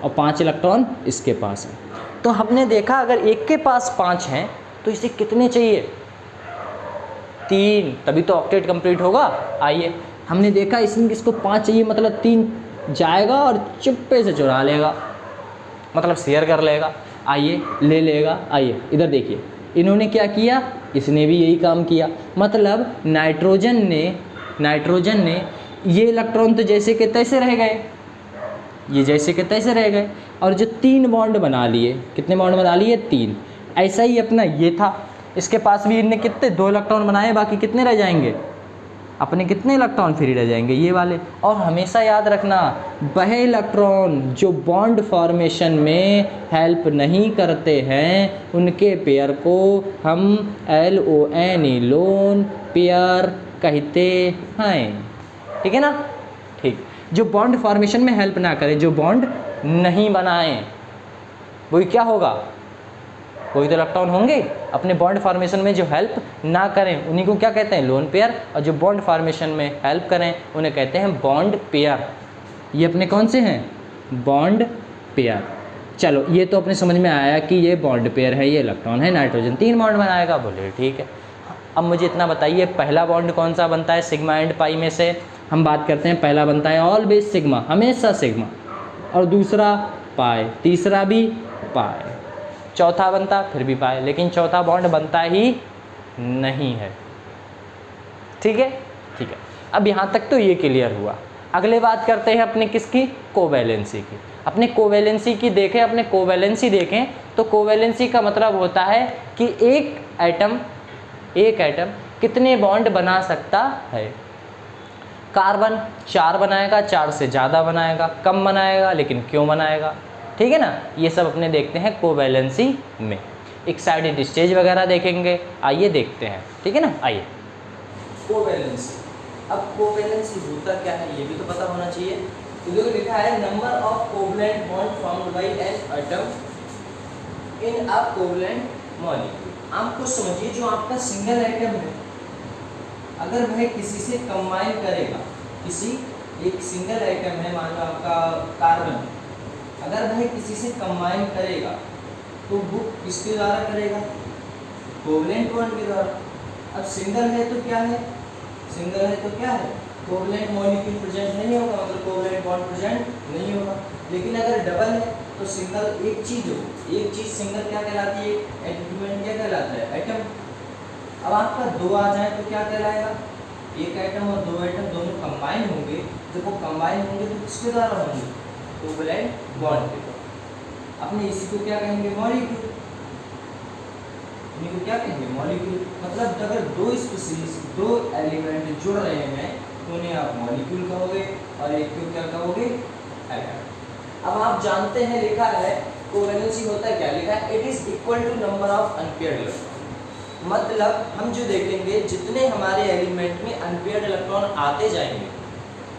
और 5 इलेक्ट्रॉन इसके पास है। तो हमने देखा अगर एक के पास 5 हैं तो इसे कितने चाहिए? 3, तभी तो ऑक्टेट कंप्लीट होगा। आइए हमने देखा इसको 5 चाहिए, मतलब 3 जाएगा और चुप्पे से चुरा लेगा, मतलब शेयर कर लेगा। आइए ले लेगा। आइए इधर देखिए इन्होंने क्या किया, इसने भी यही काम किया। मतलब नाइट्रोजन ने ये इलेक्ट्रॉन तो जैसे के तैसे रह गए, ये जैसे के तैसे रह गए, और जो 3 बॉन्ड बना लिए, कितने बॉन्ड बना लिए? 3। ऐसा ही अपना ये था, इसके पास भी इनने कितने 2 इलेक्ट्रॉन बनाए, बाकी कितने रह जाएंगे? अपने कितने इलेक्ट्रॉन फ्री रह जाएंगे? ये वाले। और हमेशा याद रखना वह इलेक्ट्रॉन जो बॉन्ड फॉर्मेशन में हेल्प नहीं करते हैं उनके पेयर को हम LONE लोन पेयर कहते हैं। ठीक है ना? ठीक। जो बॉन्ड फॉर्मेशन में हेल्प ना करें, जो बॉन्ड नहीं बनाएं, वही क्या होगा? वही तो इलेक्ट्रॉन होंगे। अपने बॉन्ड फॉर्मेशन में जो हेल्प ना करें उन्हीं को क्या कहते हैं? Lone pair. और जो बॉन्ड फॉर्मेशन में हेल्प करें उन्हें कहते हैं बॉन्ड पेयर। ये अपने कौन से हैं? Bond pair. चलो ये तो अपने समझ में आया कि ये बॉन्ड पेयर है, ये इलेक्ट्रॉन है, नाइट्रोजन 3 बॉन्ड बनाएगा। बोले ठीक है। अब मुझे इतना बताइए पहला बॉन्ड कौन सा बनता है सिग्मा एंड पाई में से? हम बात करते हैं पहला बनता है ऑलवेज सिग्मा, हमेशा सिग्मा, और दूसरा पाई, तीसरा भी पाई, चौथा बनता फिर भी पाई, लेकिन चौथा बॉन्ड बनता ही नहीं है। ठीक है? ठीक है। अब यहाँ तक तो ये क्लियर हुआ। अगले बात करते हैं अपने किसकी? कोवैलेंसी की। अपने कोवैलेंसी की देखें, अपने कोवैलेंसी देखें तो कोवैलेंसी का मतलब होता है कि एक एटम कितने बॉन्ड बना सकता है। कार्बन 4 बनाएगा, 4 से ज़्यादा बनाएगा, कम बनाएगा, लेकिन क्यों बनाएगा? ठीक है ना? ये सब अपने देखते हैं कोवैलेंसी में। एक्साइटेड स्टेज वगैरह देखेंगे। आइए देखते हैं। ठीक है ना? आइए कोवैलेंसी। अब कोवैलेंसी होता क्या है ये भी तो पता होना चाहिए। तो जो लिखा है number of covalent bond formed by an atom in a covalent molecule. आप कुछ समझिए, जो आपका सिंगल एटम है अगर वह किसी से कंबाइन करेगा, किसी एक सिंगल एटम है मान लो आपका कार्बन, अगर वह किसी से कंबाइन करेगा तो वो किसके द्वारा करेगा? कोवलेंट बॉन्ड के द्वारा। अब सिंगल है तो क्या है? सिंगल है तो क्या है? कोवलेंट मॉलिक्यूल प्रेजेंट नहीं होगा, मतलब कोवलेंट बॉन्ड प्रेजेंट नहीं होगा। लेकिन अगर डबल है तो सिंगल एक चीज हो, एक चीज सिंगल क्या कहलाती है? एलिमेंट क्या कहलाता है? एटम। अब आपका 2 आ जाए तो क्या कहलाएगा? एक एटम और 2 एटम दोनों कंबाइन होंगे। जब वो कंबाइन होंगे तो किसके द्वारा होंगे? कोवलेंट बॉन्ड के द्वारा। अपने इसी को क्या कहेंगे? मॉलिक्यूल। इनको क्या कहेंगे? मॉलिक्यूल। मतलब अगर 2 स्पीशीज, 2 एलिमेंट जुड़ रहे हैं तो उन्हें आप मॉलिक्यूल कहोगे और एक को क्या कहोगे? एटम। अब आप जानते हैं लिखा है कोवैलेंसी होता है क्या? लिखा है it is equal to number of unpaired electron. मतलब हम जो देखेंगे जितने हमारे एलिमेंट में अनपेयर्ड इलेक्ट्रॉन आते जाएंगे,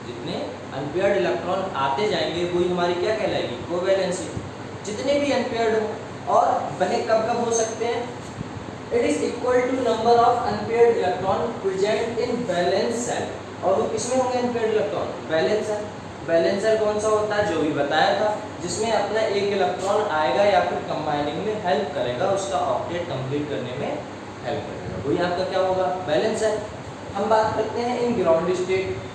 जितने अनपेयर्ड इलेक्ट्रॉन आते जाएंगे वही हमारी क्या कहलाएगी? कोवैलेंसी। जितने भी अनपेयर्ड हो, और वह कब कब हो सकते हैं? It is equal to number of unpaired electron present in valence shell. और वो किसमें होंगे unpaired electron? Valence shell. Valence shell कौन सा होता है? जो भी बताया था, जिसमें अपना एक इलेक्ट्रॉन आएगा या फिर कंबाइनिंग में हेल्प करेगा, उसका ऑक्टेट कंप्लीट करने में हेल्प करेगा, वही आपका क्या होगा? Valence shell. हम बात करते हैं इन ग्राउंड स्टेट।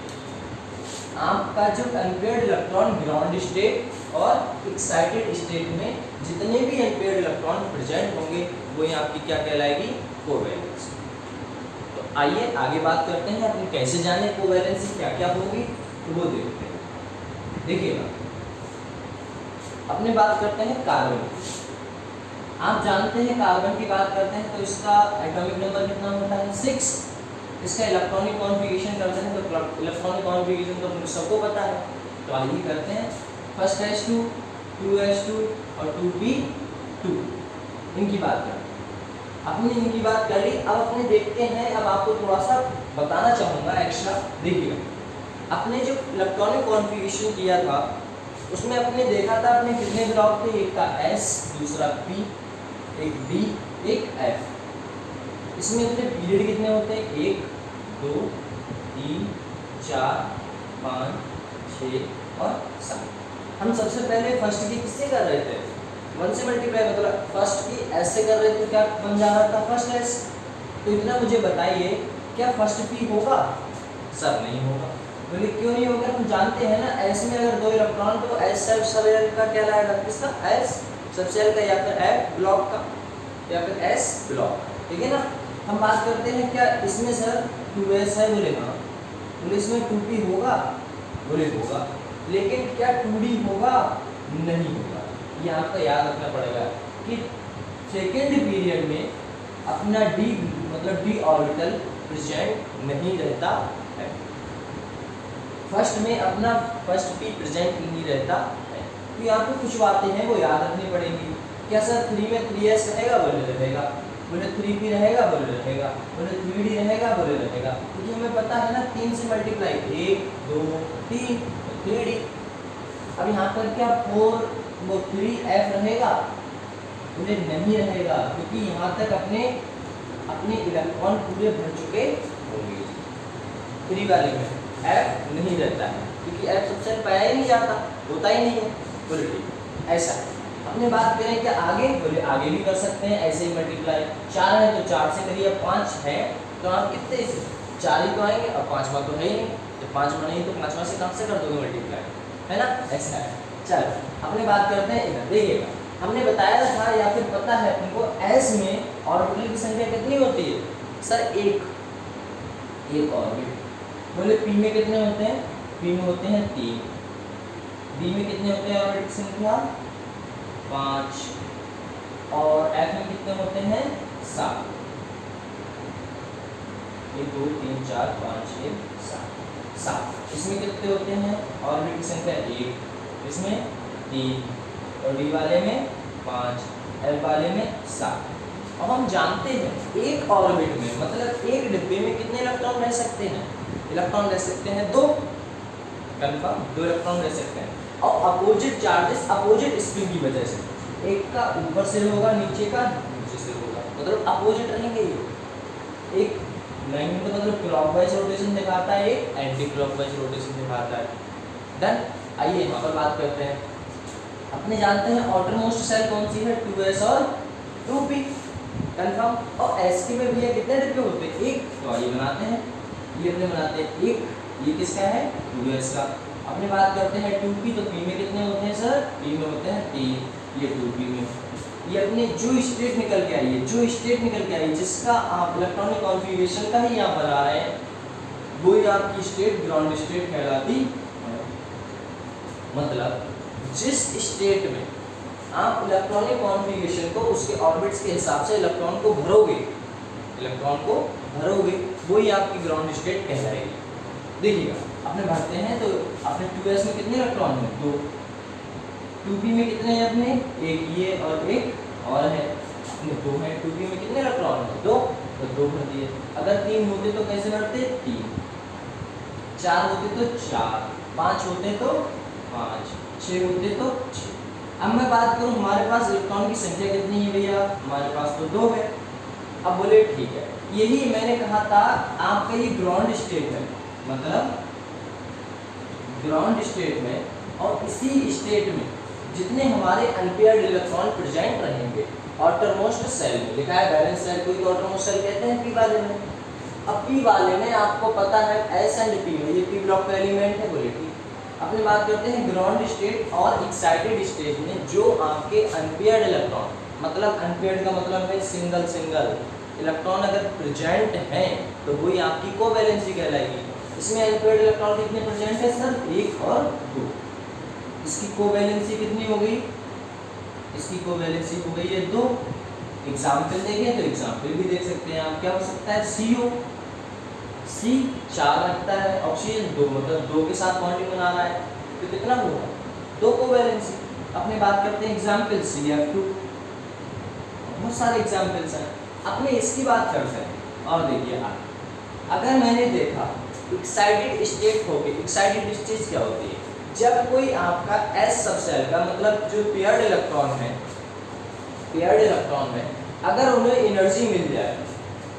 आपका जो अनपेयर्ड इलेक्ट्रॉन ग्राउंड स्टेट और एक्साइटेड स्टेट में जितने भी अनपेयर्ड इलेक्ट्रॉन प्रेजेंट होंगे वही आपकी क्या कहलाएगी? कोवैलेंसी। तो आइए आगे बात करते हैं अपनी कैसे जाने कोवैलेंसी क्या क्या होगी, तो वो देखते हैं। देखिएगा अपने बात करते हैं कार्बन। आप जानते हैं कार्बन की बात करते हैं तो इसका एटॉमिक नंबर कितना होता है? 6। इसका इलेक्ट्रॉनिक कॉन्फ़िगरेशन करते हैं तो इलेक्ट्रॉनिक कॉन्फ़िगरेशन तो अपने सबको पता है। तो आइए करते हैं। फर्स्ट H2, 2H2 और 2p2, इनकी बात करते हैं। अपने इनकी बात कर ली। अब अपने देखते हैं, अब आपको थोड़ा सा बताना चाहूँगा एक्स्ट्रा। देखिएगा, अपने जो इलेक्ट्रॉनिक कॉन्फ़िगरेशन किया था उसमें अपने देखा था अपने कितने ब्लॉक थे, एक था S, दूसरा P, एक D, एक F। इसमें अपने पीरियड कितने होते हैं, 1 2 3 4 5 6 और 7। हम सबसे पहले फर्स्ट की किससे कर रहे थे, 1 से मल्टीप्लाई, मतलब फर्स्ट की S से कर रहे थे, क्या बन जा रहा था फर्स्ट S। तो इतना मुझे बताइए, क्या फर्स्ट P होगा, सर नहीं होगा। बोले क्यों नहीं होगा, हम जानते हैं ना S में अगर 2 इलेक्ट्रॉन तो S सब शेल का क्या लाएगा, किसका, S सब शेल का, या फिर F ब्लॉक का, या फिर S ब्लॉक, ठीक है ना। हम बात करते हैं क्या इसमें सर 2S है, बोले हाँ, बोले इसमें 2P होगा, बोले होगा, लेकिन क्या 2D होगा, नहीं होगा। ये आपका याद रखना पड़ेगा कि सेकेंड पीरियड में अपना D मतलब D ऑर्बिटल प्रेजेंट नहीं रहता है, फर्स्ट में अपना फर्स्ट P प्रेजेंट नहीं रहता है। तो यहाँ पे कुछ बातें हैं वो याद रखनी पड़ेंगी। क्या सर 3 में 3S रहेगा, बोले रहेगा, बोले 3P रहेगा, बोले रहेगा, बोले 3D रहेगा, बोले रहेगा, क्योंकि हमें पता है ना 3 से मल्टीप्लाई 1 2 3 3D। अब यहाँ पर क्या 4 वो 3F रहेगा, बोले नहीं रहेगा, क्योंकि यहाँ तक अपने इलेक्ट्रॉन पूरे भर चुके होंगे। 3 वाले में F नहीं रहता है, क्योंकि F सबसे पाया ही नहीं जाता, होता ही नहीं है, बोले ठीक ऐसा। अपने बात करें क्या आगे, बोले आगे भी कर सकते हैं ऐसे ही मल्टीप्लाई। 4 है तो 4 से करिए, 5 है तो आप कितने से 4 ही तो आएंगे, अब 5वां तो है ही नहीं, तो 5वां नहीं तो 5वां से कहाँ से कर दोगे मल्टीप्लाई, है ना, ऐसा है। चलो अपने बात करते हैं इधर। देखिएगा, हमने बताया था या फिर पता है तुमको S में ऑर्बिटल की संख्या कितनी होती है, सर एक ऑर्बिट। बोले P में कितने होते हैं, P में होते हैं 3, D में कितने होते हैं ऑर्बिट की संख्या 5, और F में कितने होते हैं 7। 1 2 3 4 5 6 7। इसमें कितने होते हैं ऑर्बिट की संख्या 1, इसमें 3, और D वाले में 5, F वाले में 7। अब हम जानते हैं एक ऑर्बिट में मतलब एक डिब्बे में कितने इलेक्ट्रॉन रह सकते हैं, इलेक्ट्रॉन रह सकते हैं 2, कंफर्म 2 इलेक्ट्रॉन रह सकते हैं। और अपोजिट चार्जेस अपोजिट स्पिन की वजह से, एक का ऊपर से होगा, नीचे का नीचे से होगा, मतलब अपोजिट रहेंगे ये। एक नहीं तो मतलब क्लॉकवाइज रोटेशन दिखाता है, एक एंटी क्लॉकवाइज रोटेशन दिखाता है। डन। आइए यहाँ पर बात करते हैं। अपने जानते हैं आउटर मोस्ट सेल कौन सी है, 2S और 2P, कंफर्म। और S के में भैया कितने डिब्बे होते हैं, एक, तो आइए बनाते हैं, ये अपने बनाते हैं एक, ये किसका है 2S का। अपने बात करते हैं 2P, तो P में कितने होते हैं सर, P में होते हैं 3, ये 2P में। ये अपने जो स्टेट निकल के आई है, जो स्टेट निकल के आई है जिसका आप इलेक्ट्रॉनिक कॉन्फ़िगरेशन का ही यहाँ बना रहे हैं, वो ही आपकी स्टेट ग्राउंड स्टेट कहलाती है। मतलब जिस स्टेट में आप इलेक्ट्रॉनिक कॉन्फ़िगरेशन को उसके ऑर्बिट्स के हिसाब से इलेक्ट्रॉन को भरोगे, वो ही आपकी ग्राउंड स्टेट कहलाएगी। देखिएगा, अपने भरते हैं तो अपने 2S में कितने इलेक्ट्रॉन हैं, 2, 2P में कितने हैं अपने, एक ये और एक और है, अपने 2 हैं। 2P में कितने इलेक्ट्रॉन हैं, 2, तो 2 भर दिए। अगर 3 होते तो कैसे भरते, 3, 4 होते तो 4, 5 होते तो 5, 6 होते तो 6। अब मैं बात करूं हमारे पास इलेक्ट्रॉन की संख्या कितनी है भैया, हमारे पास तो 2 है। अब बोले ठीक है, यही मैंने कहा था आपका ये ग्राउंड स्टेट है, मतलब ग्राउंड स्टेट में और इसी स्टेट में जितने हमारे अनपेयर्ड इलेक्ट्रॉन प्रेजेंट रहेंगे आउटरमोस्ट सेल में, लिखा है बैलेंस सेल को ही आउटरमोस्ट सेल कहते हैं P वाले में। अब P वाले में आपको पता है S एंड P में ये P ब्लॉक का एलिमेंट है, बोले ठीक। अपनी बात करते हैं ग्राउंड स्टेट और एक्साइटेड स्टेट में जो आपके अनपेयर्ड इलेक्ट्रॉन, मतलब अनपेयर्ड का मतलब है सिंगल इलेक्ट्रॉन अगर प्रेजेंट हैं तो वही आपकी कोवैलेंसी कहलाएगी। इसमें अनपेयर्ड इलेक्ट्रॉन कितने प्रेजेंट है सर, 1 और 2। इसकी कोवैलेंसी कितनी हो गई, इसकी कोवैलेंसी हो गई है 2। एग्जाम्पल देखें तो एग्जाम्पल भी देख सकते हैं आप, क्या हो सकता है CO, C 4 रखता है, ऑक्सीजन 2, मतलब 2 के साथ बॉन्डिंग बना रहा है, तो कितना होगा 2 कोवैलेंसी। अपने बात करते हैं एग्जाम्पल CF2, बहुत सारे एग्जाम्पल्स हैं। अपने इसकी बात करते हैं और देखिए अगर मैंने देखा एक्साइटेड स्टेट होके, एक्साइटेड स्टेट क्या होती है? जब कोई आपका s सबसेल का मतलब जो पेयर्ड इलेक्ट्रॉन है, पेयर्ड इलेक्ट्रॉन में अगर उन्हें एनर्जी मिल जाए,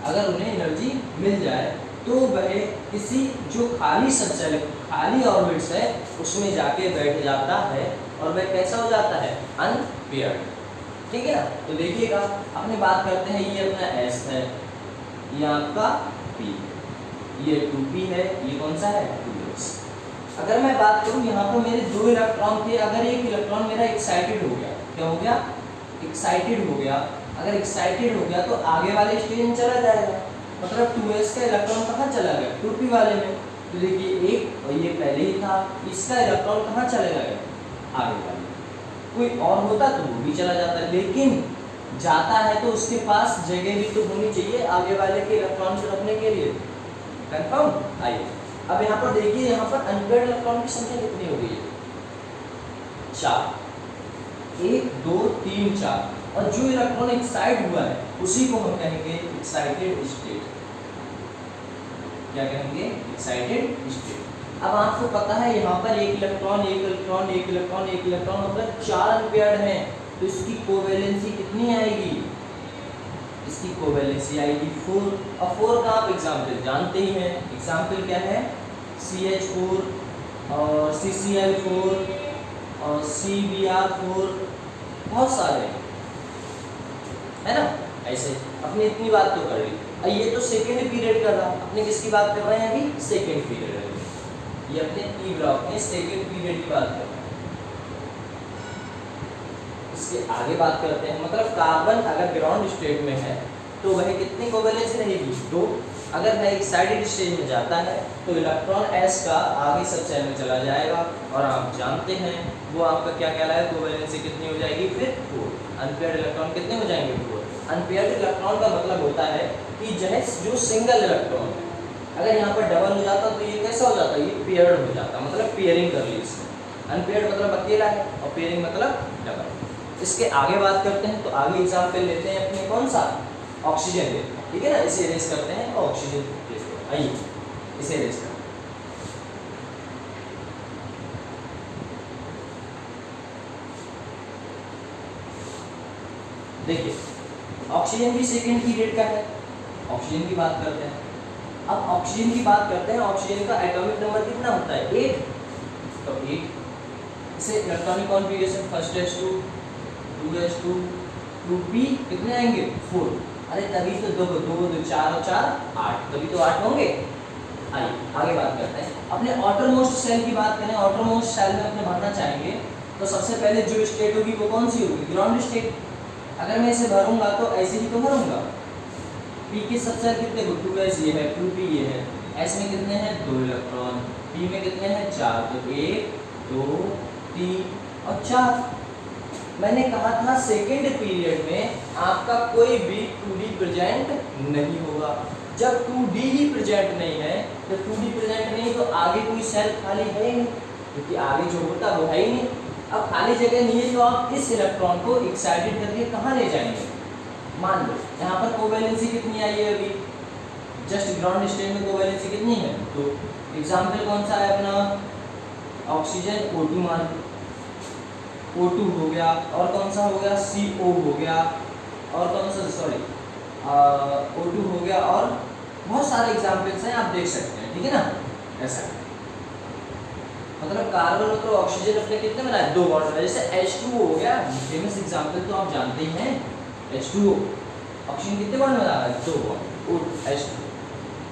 अगर उन्हें एनर्जी मिल जाए तो वह किसी जो खाली सबसेल, खाली ऑर्बिट्स है उसमें जाके बैठ जाता है और वह कैसा हो जाता है? अनपेयर्ड। ठीक है ना? तो देखिएगा अपने बात करते हैं, ये अपना s है, ये आपका p, ये 2p है, ये कौन सा है? 2s। अगर मैं बात करूं यहाँ पर मेरे दो इलेक्ट्रॉन थे, अगर एक इलेक्ट्रॉन मेरा एक्साइटेड हो गया, क्या हो गया? एक्साइटेड हो गया। अगर एक्साइटेड हो गया तो आगे वाले स्टेज में चला जाएगा, मतलब 2s का इलेक्ट्रॉन कहाँ चला गया? 2p वाले में। तो देखिए एक, और ये पहले ही था, इसका इलेक्ट्रॉन कहाँ चले गए? आगे वाले। कोई और होता तो वो भी चला जाता, लेकिन जाता है तो उसके पास जगह भी तो होनी चाहिए आगे वाले के इलेक्ट्रॉन को रखने के लिए। कंफर्म? आइए अब यहाँ पर देखिए, यहाँ पर अनपेयर्ड इलेक्ट्रॉन की संख्या कितनी हो गई है? 4, 1 2 3 4। और जो इलेक्ट्रॉन एक्साइट हुआ है उसी को हम कहेंगे एक्साइटेड स्टेट। क्या कहेंगे? Excited state. अब आपको पता है यहाँ पर एक इलेक्ट्रॉन, एक इलेक्ट्रॉन, एक इलेक्ट्रॉन, एक इलेक्ट्रॉन, मतलब 4 अनपेयर्ड हैं, तो इसकी कोवैलेंसी कितनी आएगी? इसकी कोवैलेंसी आएगी 4। और 4 का आप एग्जाम्पल जानते ही हैं, एग्जाम्पल क्या है? CH4 और CCl4 और CBr4, बहुत सारे है ना। ऐसे अपने इतनी बात तो कर ली। ये तो सेकेंड पीरियड कर रहा, अपने किसकी बात कर रहे हैं अभी? Second period. ये अपने ई ब्लॉक में सेकेंड पीरियड की बात कर रहे हैं। इसके आगे बात करते हैं, मतलब कार्बन अगर ग्राउंड स्टेट में है तो वह कितनी कोवैलेंसी रहेगी? 2। अगर वह एक्साइटेड स्टेज में जाता है तो इलेक्ट्रॉन s का आगे सबसेल में चला जाएगा, और आप जानते हैं वो आपका क्या कहलाएगा? कोवैलेंसी कितनी हो जाएगी फिर? 4। अनपेयर्ड इलेक्ट्रॉन कितने हो जाएंगे? 4। अनपेयर्ड इलेक्ट्रॉन का मतलब होता है कि जो सिंगल इलेक्ट्रॉन है, अगर यहाँ पर डबल हो जाता तो ये कैसा हो जाता? ये पेयर्ड हो जाता, मतलब पेयरिंग कर ली इसने। अनपेयर्ड मतलब अकेला है और पेयरिंग मतलब डबल। इसके आगे बात करते हैं, तो आगे एग्जाम्पल लेते हैं अपने कौन सा? ऑक्सीजन लेते हैं। ठीक है ना, इसे इरेज करते हैं और ऑक्सीजन लेते हैं। आइए इसे इरेज करते हैं। देखिए ऑक्सीजन भी सेकेंड पीरियड का है, ऑक्सीजन की बात करते हैं। अब ऑक्सीजन की बात करते हैं, ऑक्सीजन का एटॉमिक नंबर कितना होता है? 8। तो 8 इसे electronic configuration first s2 2s2 2p कितने आएंगे? 4। अरे तभी तो 2 2 4 और 4 8, तभी तो 8 होंगे। आइए आगे बात करते हैं, अपने आउटरमोस्ट सेल की बात करें। आउटरमोस्ट सेल में अपने भरना चाहेंगे तो सबसे पहले जो स्टेट होगी वो कौन सी होगी? Ground state. अगर मैं इसे भरूंगा तो ऐसे ही तो भरूंगा। p के सबसे कितने? 2s ये है, 2p ये है। s में कितने हैं? 2 इलेक्ट्रॉन। p में कितने हैं? 4। तो 1 2 3 और 4। मैंने कहा था सेकेंड पीरियड में आपका कोई भी 2d प्रेजेंट नहीं होगा। जब 2d ही प्रेजेंट नहीं है, तो 2d प्रेजेंट नहीं तो आगे कोई सेल खाली है ही नहीं, क्योंकि आगे जो होता वो है ही नहीं। अब खाली जगह नहीं है तो आप इस इलेक्ट्रॉन को एक्साइटेड करके कहाँ ले जाएंगे? मान लो यहाँ पर कोवैलेंसी कितनी आई है अभी? जस्ट ग्राउंड स्टेट में कोवैलेंसी कितनी है? तो एग्जाम्पल कौन सा है अपना? ऑक्सीजन O2 मान लो, O2 हो गया, और कौन सा हो गया? CO हो गया, और कौन सा? सॉरी O2 हो गया, और बहुत सारे एग्जाम्पल्स हैं, आप देख सकते हैं। ठीक है ना, ऐसा मतलब कार्बन और ऑक्सीजन अपने कितने बनाए? 2 बॉन्ड बनाए। जैसे H2O हो गया, फेमस एग्जाम्पल तो आप जानते ही हैं, H2O। ऑक्सीजन कितने बॉन्ड बना रहा है? 2 बॉन्ड H2।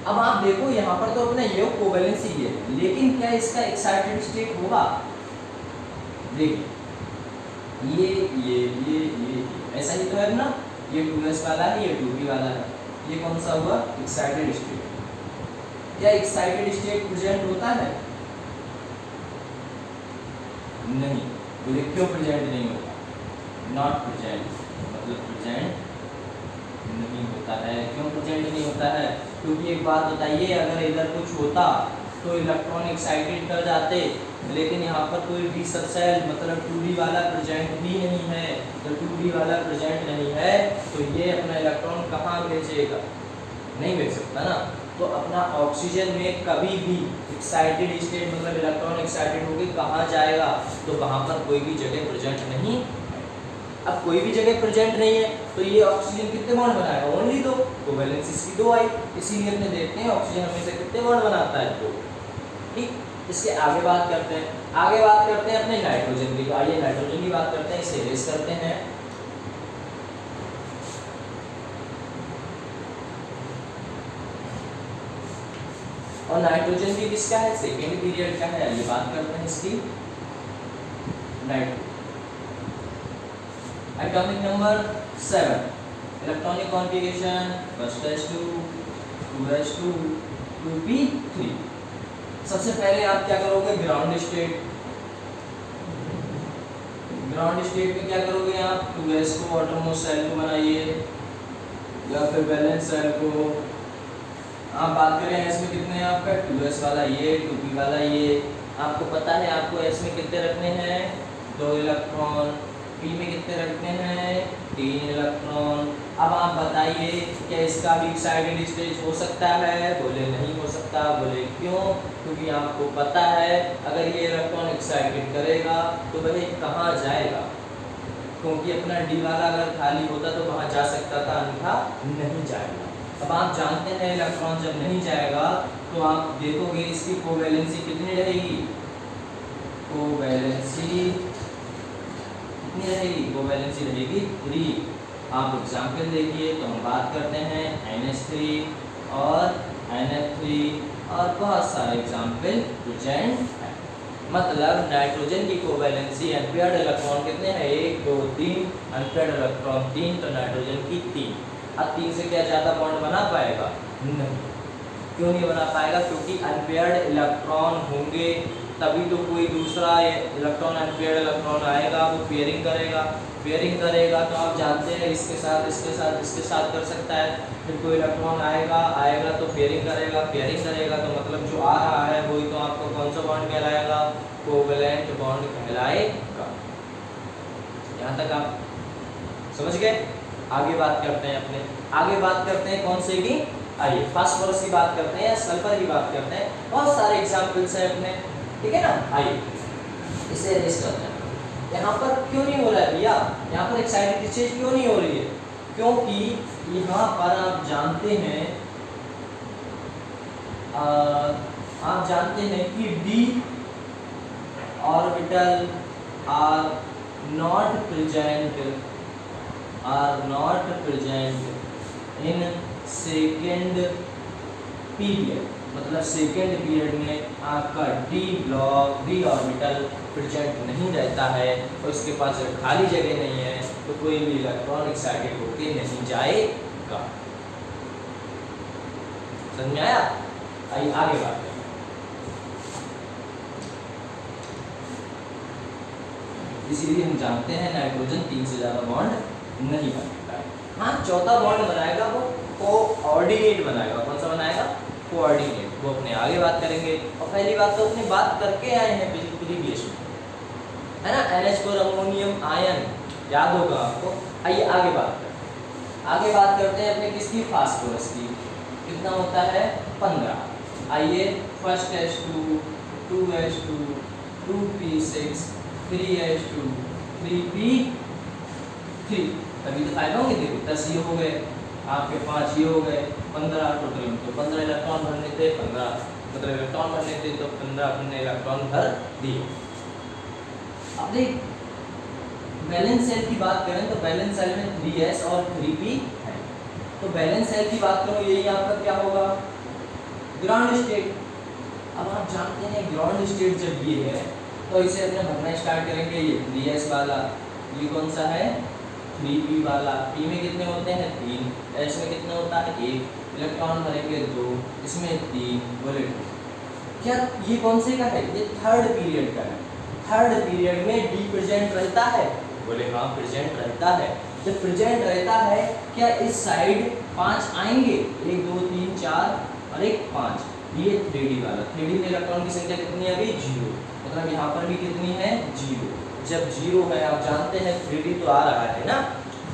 अब आप देखो यहाँ पर तो अपना ये कोवैलेंसी है, लेकिन क्या इसका एक्साइटेड स्टेट होगा? देखिए ये ऐसा ही तो है ना, ये 2s वाला है, ये 2p वाला है, ये कौन सा हुआ? Excited state. क्या एक्साइटेड स्टेट प्रेजेंट होता है? नहीं। बोले क्यों प्रेजेंट नहीं होता? नॉट प्रेजेंट, मतलब प्रेजेंट नहीं होता है। क्यों प्रेजेंट नहीं होता है? क्योंकि एक बात बताइए, अगर इधर कुछ होता तो इलेक्ट्रॉन एक्साइटेड कर जाते, लेकिन यहाँ पर कोई डी सबसेल मतलब 2d वाला प्रेजेंट भी नहीं है। तो 2d वाला प्रेजेंट नहीं है तो ये अपना इलेक्ट्रॉन कहाँ भेजेगा, नहीं भेज सकता ना। तो अपना ऑक्सीजन में कभी भी एक्साइटेड स्टेट मतलब इलेक्ट्रॉन एक्साइटेड होकर कहाँ जाएगा, तो वहाँ पर कोई भी जगह प्रेजेंट नहीं है। अब कोई भी जगह प्रेजेंट नहीं है तो ये ऑक्सीजन कितने बॉन्ड बनाएगा, ओनली 2, कोवैलेंस इसकी 2 आई। इसीलिए अपने देखते हैं ऑक्सीजन हमेशा कितने बॉन्ड बनाता है, 2। ठीक, इसके आगे बात करते हैं, अपने नाइट्रोजन की। आइए नाइट्रोजन की बात करते हैं, इसे इरेज करते हैं। और नाइट्रोजन भी किसका है, सेकेंड पीरियड का है। ये बात करते हैं इसकी। Nitrogen atomic number 7, electronic configuration first s2 2s2 2p3। सबसे पहले आप क्या करोगे, ग्राउंड स्टेट में क्या करोगे आप, 2s को वाटरमोस्ट सेल को बनाइए या फिर बैलेंस सेल को। आप बात करें s में कितने हैं आपका, 2s वाला ये, 2p वाला ये। आपको पता है आपको s में कितने रखने हैं, 2 इलेक्ट्रॉन, p में कितने रखने हैं, 3 इलेक्ट्रॉन। अब आप बताइए क्या इसका भी एक्साइटेड स्टेज हो सकता है, बोले नहीं हो सकता। बोले क्यों, क्योंकि आपको पता है अगर ये इलेक्ट्रॉन एक्साइटेड करेगा तो वह कहाँ जाएगा, क्योंकि अपना डी वाला अगर खाली होता तो वहाँ जा सकता था, अन्यथा नहीं जाएगा। अब आप जानते हैं इलेक्ट्रॉन जब नहीं जाएगा तो आप देखोगे इसकी कोवैलेंसी कितनी रहेगी, कोवैलेंसी कितनी रहेगी, कोवैलेंसी रहेगी 3। आप एग्जाम्पल देखिए तो हम बात करते हैं NH3 और NF3 और बहुत सारे एग्जाम्पल प्रेजेंट है। मतलब नाइट्रोजन की कोवैलेंसी अनपेयर्ड इलेक्ट्रॉन कितने हैं, 1 2 3, अनपेयर्ड इलेक्ट्रॉन 3, तो नाइट्रोजन की 3। अब 3 से क्या ज़्यादा बॉन्ड बना पाएगा, नहीं। क्यों नहीं बना पाएगा, क्योंकि अनपेयर्ड इलेक्ट्रॉन होंगे तभी तो कोई दूसरा इलेक्ट्रॉन अनपेयर्ड इलेक्ट्रॉन आएगा, वो पेयरिंग करेगा। तो आप जानते हैं इसके साथ कर सकता है। फिर कोई इलेक्ट्रॉन आएगा तो पेयरिंग करेगा तो मतलब जो आ रहा है वही तो आपको कौन सा बॉन्ड कहलाएगा, कोवैलेंट बॉन्ड कहलाएगा। यहाँ तक आप समझ गए। आगे बात करते हैं कौन से की, आइए फास्फोरस की बात करते हैं या सल्फर की बात करते हैं। बहुत सारे एग्जाम्पल्स हैं अपने, ठीक है ना। आइए इसे अरेस्ट करते हैं। यहाँ पर क्यों नहीं हो रहा है भैया, यहाँ पर एक्साइटेड स्टेज क्यों नहीं हो रही है, क्योंकि यहाँ पर आप जानते हैं कि d orbital are not present in second period. मतलब सेकेंड पीरियड में आपका डी ऑर्बिटल प्रेजेंट नहीं रहता है और उसके पास जब खाली जगह नहीं है तो कोई भी इलेक्ट्रॉन एक्साइटेड होकर नहीं जाएगा। समझ में आया। आइए आगे बात करें। इसीलिए हम जानते हैं नाइट्रोजन 3 से ज़्यादा बॉन्ड नहीं बनाता है। हाँ, चौथा बॉन्ड बनाएगा वो कोऑर्डिनेट बनाएगा। कौन सा बनाएगा, कोऑर्डिनेट। वो अपने आगे बात करेंगे। और पहली बात तो अपने बात करके आए हैं प्रीवियस में, है ना, NH4 अमोनियम आयन याद होगा आपको। आइए आगे बात करते हैं अपने किसकी, फास्फोरस की। कितना होता है, 15। आइए first H2 2H2 2P6 3H2 3P3। अभी तो 5 होंगे, देखो 10 ये हो गए, आपके 5 ये हो गए, 15 टोटल। तो 15 इलेक्ट्रॉन भरने थे, 15 इलेक्ट्रॉन भरने थे तो 15 अपने इलेक्ट्रॉन भर दिए। अब देख बैलेंस सेल की बात करें तो बैलेंस सेल में 3s और 3p है। तो बैलेंस सेल की बात करो, यही आपका क्या होगा, ग्राउंड स्टेट। अब आप जानते हैं ग्राउंड स्टेट जब ये है तो इसे अपने भरना स्टार्ट करेंगे। ये 3s वाला, ये कौन सा है, 3p वाला। p में कितने होते हैं, 3। s में कितने होता है, 1। इलेक्ट्रॉन भरेंगे 2, इसमें 3। बोले क्या ये कौन से का है, ये थर्ड पीरियड का है। थर्ड पीरियड में डी प्रेजेंट रहता है, बोले हाँ प्रेजेंट रहता है। जब प्रेजेंट रहता है क्या इस साइड 5 आएंगे, 1 2 3 4 और 1 5। ये 3D वाला, 3D में इलेक्ट्रॉन की संख्या कितनी है अभी, 0। मतलब यहाँ पर भी कितनी है 0। जब 0 है आप जानते हैं 3D तो आ रहा है ना,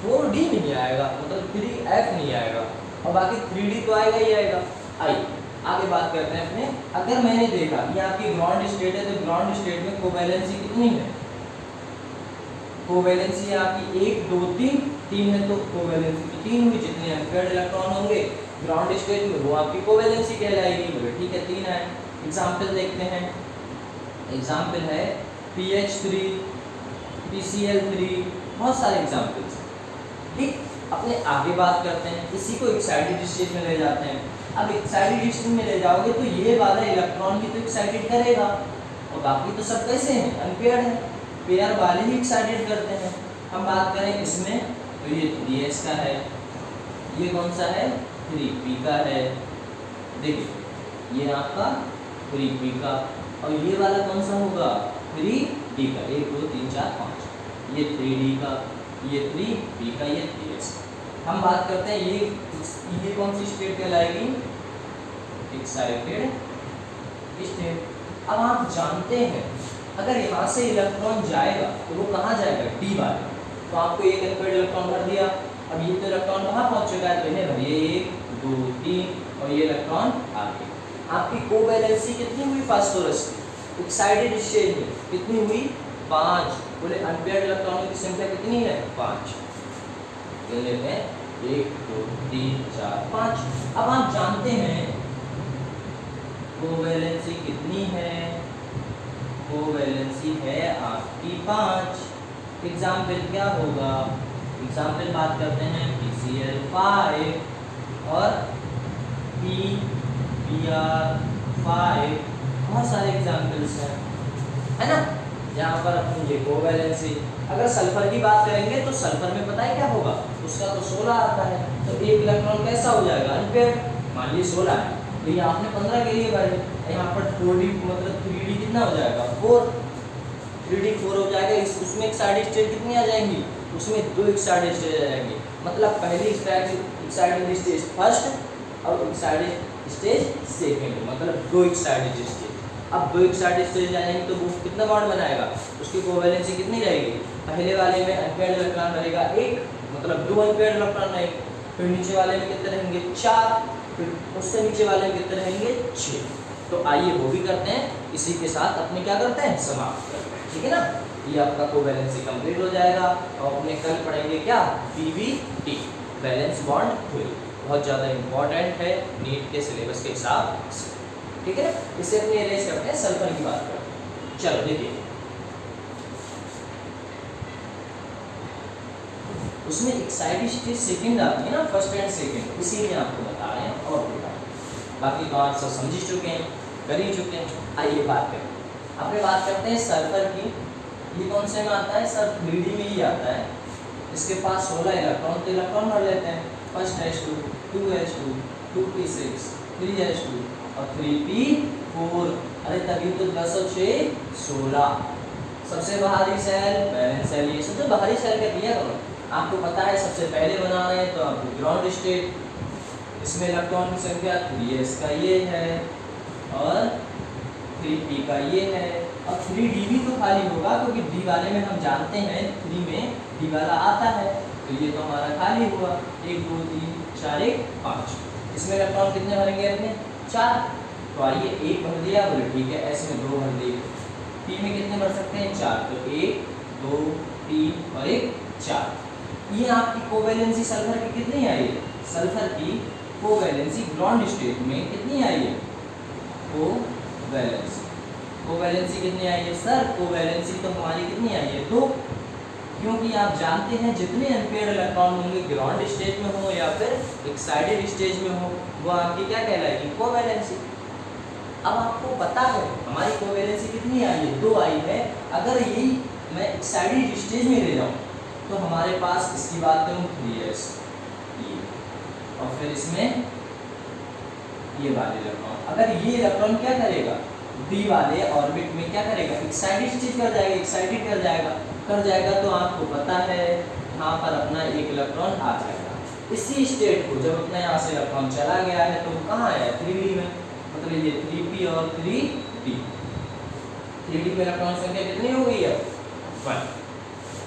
4D नहीं आएगा, मतलब 3F नहीं आएगा, और बाकी 3D तो आएगा ही आएगा। आइए आगे बात करते हैं अपने। अगर मैंने देखा ये आपकी ग्राउंड स्टेट है, तो ग्राउंड स्टेट में कोवैलेंसी कितनी है, कोवैलेंसी आपकी 1 2 3 है, तो कोवैलेंसी तो 3 हुई। जितने अनपेयर्ड इलेक्ट्रॉन होंगे ग्राउंड स्टेट में वो आपकी कोवैलेंसी कहलाएगी। बोले ठीक है 3 है। एग्जाम्पल देखते हैं। एग्जाम्पल है PH3, PCl3, बहुत सारे एग्जाम्पल्स हैं। ठीक, अपने आगे बात करते हैं। इसी को एक्साइटेड स्टेट में ले जाते हैं। अब एक्साइटेड स्टेट में ले जाओगे तो ये वाला इलेक्ट्रॉन की तो एक्साइटेड करेगा, और बाकी तो सब कैसे हैं, अनपेयर्ड है, पेयर वाले ही एक्साइटेड करते हैं। हम बात करें इसमें तो ये 3s का है, ये कौन सा है 3p का है, देखिए ये आपका 3p का, और ये वाला कौन सा होगा 3d का, 1 2 3 4 5, ये 3d का, ये 3p का, ये 3s। हम बात करते हैं ये कौन सी स्टेट कहलाएगी, एक्साइटेड स्टेट। अब आप जानते हैं अगर यहाँ से इलेक्ट्रॉन जाएगा तो वो कहाँ जाएगा, d वाले, तो आपको एक अनपेयर्ड इलेक्ट्रॉन भर दिया। अब ये तो इलेक्ट्रॉन कहाँ पहुँचेगा, तो इन्हें भरिए 1 2 3, और ये इलेक्ट्रॉन आगे। आपकी कोवैलेंसी कितनी हुई फास्फोरस की, एक्साइटेड स्टेट में कितनी हुई 5। बोले अनपेयर्ड इलेक्ट्रॉनों की संख्या कितनी है 5, तो लेते हैं 1 2 3 4 5। अब आप जानते हैं कोवैलेंसी कितनी है, कोवैलेंसी है आपकी 5। एग्जाम्पल क्या होगा, एग्जाम्पल बात करते हैं PCl5 और PBr5, बहुत सारे एग्जाम्पल्स हैं, है ना। यहाँ पर अपनी ये कोवैलेंसी। अगर सल्फर की बात करेंगे तो सल्फर में पता है क्या होगा, उसका तो 16 आता है, तो एक इलेक्ट्रॉन कैसा हो जाएगा अनपेयर्ड। मान लीजिए 16 है, तो ये आपने 15 के लिए भरे, यहाँ पर 4D मतलब 3D कितना हो जाएगा 4, 3D 4 हो जाएगा। उसमें एक्साइटेड स्टेट कितनी आ जाएंगी, उसमें 2 एक्साइटेड स्टेट आ जाएंगी, मतलब पहली एक्साइटेड स्टेज फर्स्ट और एक्साइटेड स्टेज सेकेंड, मतलब 2 एक्साइटेड स्टेज। अब 2 एक्साइटेड स्टेज आ जाएंगे तो वो कितना बॉन्ड बनाएगा, उसकी कोवैलेंसी कितनी रहेगी, पहले वाले में अनपेयर्ड इलेक्ट्रॉन रहेगा 1, मतलब 2 अनपेयर्ड इलेक्ट्रॉन रहेंगे, फिर नीचे वाले में कितने रहेंगे 4, फिर उससे नीचे वाले में कितने रहेंगे 6। तो आइए वो भी करते हैं, इसी के साथ अपने क्या करते हैं समाप्त करते हैं, ठीक है ना। ये आपका कोवैलेंसी कंप्लीट हो जाएगा, और अपने कल पढ़ेंगे क्या PBT, बैलेंस बॉन्ड थ्योरी, बहुत ज़्यादा इंपॉर्टेंट है नीट के सिलेबस के हिसाब से, ठीक है ना। इसे अपने इरेज करते हैं, सल्फर की बात करते हैं। चलो देखिए, उसमें एक्साइटेड स्टेट सेकंड आती है ना, फर्स्ट एंड सेकंड, इसीलिए आपको बता रहे हैं और बता रहे हैं। बाकी तो आप सब समझ ही चुके हैं, कर ही चुके हैं। आइए बात करें, अपने बात करते हैं सल्फर की। ये कौन से में आता है सर, 3D में ही आता है। इसके पास 16 इलेक्ट्रॉन, तो इलेक्ट्रॉन भर लेते हैं, first H2 2H2 2P6 3H2 और 3P4। अरे तभी तो 10 और 6 16। सबसे बाहरी सेल बैलेंस सेल, ये सबसे बाहरी सेल का दिया करो, आपको पता है सबसे पहले बना रहे हैं तो आपको ग्राउंड स्टेट, इसमें इलेक्ट्रॉन की संख्या 3s का ये है और 3p का ये है, और 3d भी तो खाली होगा क्योंकि d वाले में हम जानते हैं 3 में d वाला आता है, तो ये तो हमारा खाली हुआ। 1 2 3 4 1 5, इसमें इलेक्ट्रॉन कितने भरेंगे अपने 4, तो आइए 1 भर दिया, बोले ठीक है, s में 2 भर दिए। p में कितने भर सकते हैं 4, तो 1 2 3 और 1 4। ये आपकी कोवैलेंसी सल्फर की कितनी आई है, सल्फर की कोवैलेंसी ग्राउंड स्टेट में कितनी आई है, कोवैलेंसी कितनी आई है सर, कोवैलेंसी तो हमारी कितनी आई है 2, क्योंकि आप जानते हैं जितने अनपेयर्ड इलेक्ट्रॉन होंगे ग्राउंड स्टेज में हो या फिर एक्साइटेड स्टेज में हो, वो आपकी क्या कहलाएगी कोवैलेंसी। अब आपको पता है हमारी कोवैलेंसी कितनी आई है 2 आई है। अगर यही मैं एक्साइटेड स्टेज में ले जाऊँ तो हमारे पास इसकी बात करूँ 3s, और फिर इसमें ये वाले इलेक्ट्रॉन, अगर ये इलेक्ट्रॉन क्या करेगा d वाले ऑर्बिट में क्या करेगा, एक्साइटेड स्टेज कर जाएगा, एक्साइटेड कर जाएगा, तो आपको पता है यहाँ पर अपना एक इलेक्ट्रॉन आ जाएगा। इसी स्टेट को जब अपना यहाँ से इलेक्ट्रॉन चला गया है तो कहाँ आया 3d में, मतलब ये 3p और 3d, 3d पे इलेक्ट्रॉन संख्या कितनी हो गई है 1।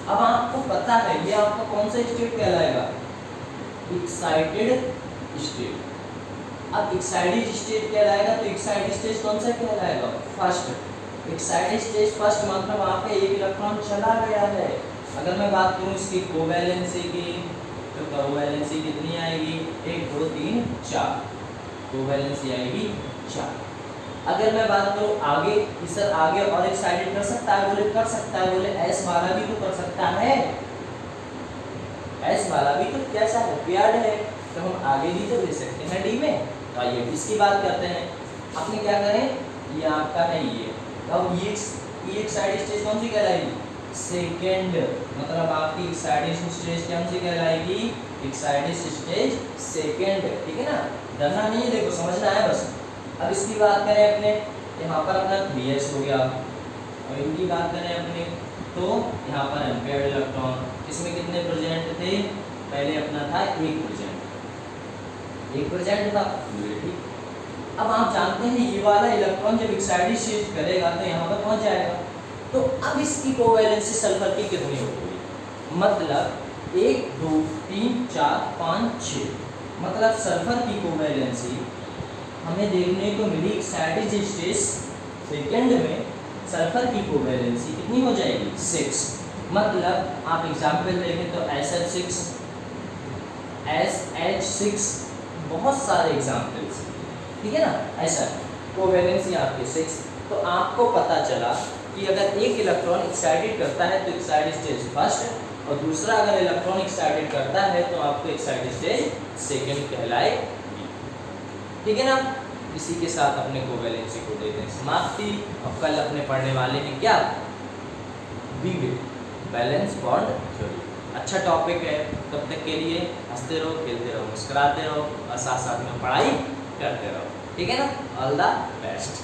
अब आपको पता है ये आपका कौन सा स्टेट कहलाएगा एक्साइटेड स्टेट। अब एक्साइटेड स्टेट कहलाएगा तो एक्साइटेड स्टेट कौन सा कहलाएगा फर्स्ट। एक्साइटेड स्टेट फर्स्ट मतलब वहाँ पे एक इलेक्ट्रॉन चला गया है। अगर मैं बात करूँ इसकी कोवैलेंसी की तो कोवैलेंसी कितनी आएगी 1 2 3 4, कोवैलेंसी आएगी 4। अगर मैं बात करूँ आगे सर आगे और एक्साइटेड कर सकता है बोले कर सकता है बोले एस वाला भी तो कर सकता है, एस वाला भी तो कैसा है पेयर्ड है तो हम आगे भी तो ले सकते हैं डी में। तो आइए इसकी बात करते हैं। आपने क्या करें ये आपका है ये, अब ये एक्साइटेड स्टेज कौन सी कहलाएगी सेकेंड, मतलब आपकी एक्साइटेड स्टेज कौन सी कहलाएगी एक्साइटेड स्टेज सेकेंड, ठीक है ना, डरना नहीं है, देखो समझना है बस। अब इसकी बात करें अपने यहाँ पर अपना 3s हो गया और इनकी बात करें अपने तो यहाँ पर अनपेयर्ड इलेक्ट्रॉन, इसमें कितने प्रेजेंट थे पहले अपना था 1 प्रेजेंट था। अब आप जानते हैं ये वाला इलेक्ट्रॉन जब एक्साइटेड स्टेज करेगा तो यहाँ पर पहुँच जाएगा। तो अब इसकी कोवैलेंसी सल्फर की कितनी होगी, मतलब 1 2 3 4 5 6, मतलब सल्फर की कोवैलेंसी हमें देखने को मिली एक्साइटेड स्टेज सेकेंड में सल्फर की कोवैलेंसी कितनी हो जाएगी 6। मतलब आप एग्जाम्पल देखें तो SF6 SH6 बहुत सारे एग्जाम्पल्स, ठीक है ना, ऐसा कोवैलेंसी आपके 6। तो आपको पता चला कि अगर एक इलेक्ट्रॉन एक्साइटेड करता है तो एक्साइटेड स्टेज फर्स्ट और दूसरा अगर इलेक्ट्रॉन एक्साइटेड करता है तो आपको एक्साइटेड स्टेज सेकेंड कहलाएगी, ठीक है ना। इसी के साथ अपने कोवैलेंसी को देते हैं समाप्ति। अब कल अपने पढ़ने वाले हैं क्या विविध बैलेंस बॉन्ड थ्योरी, अच्छा टॉपिक है। तब तक के लिए हंसते रहो, खेलते रहो, मुस्कुराते रहो और साथ साथ में पढ़ाई करते रहो, ठीक है ना। All the best.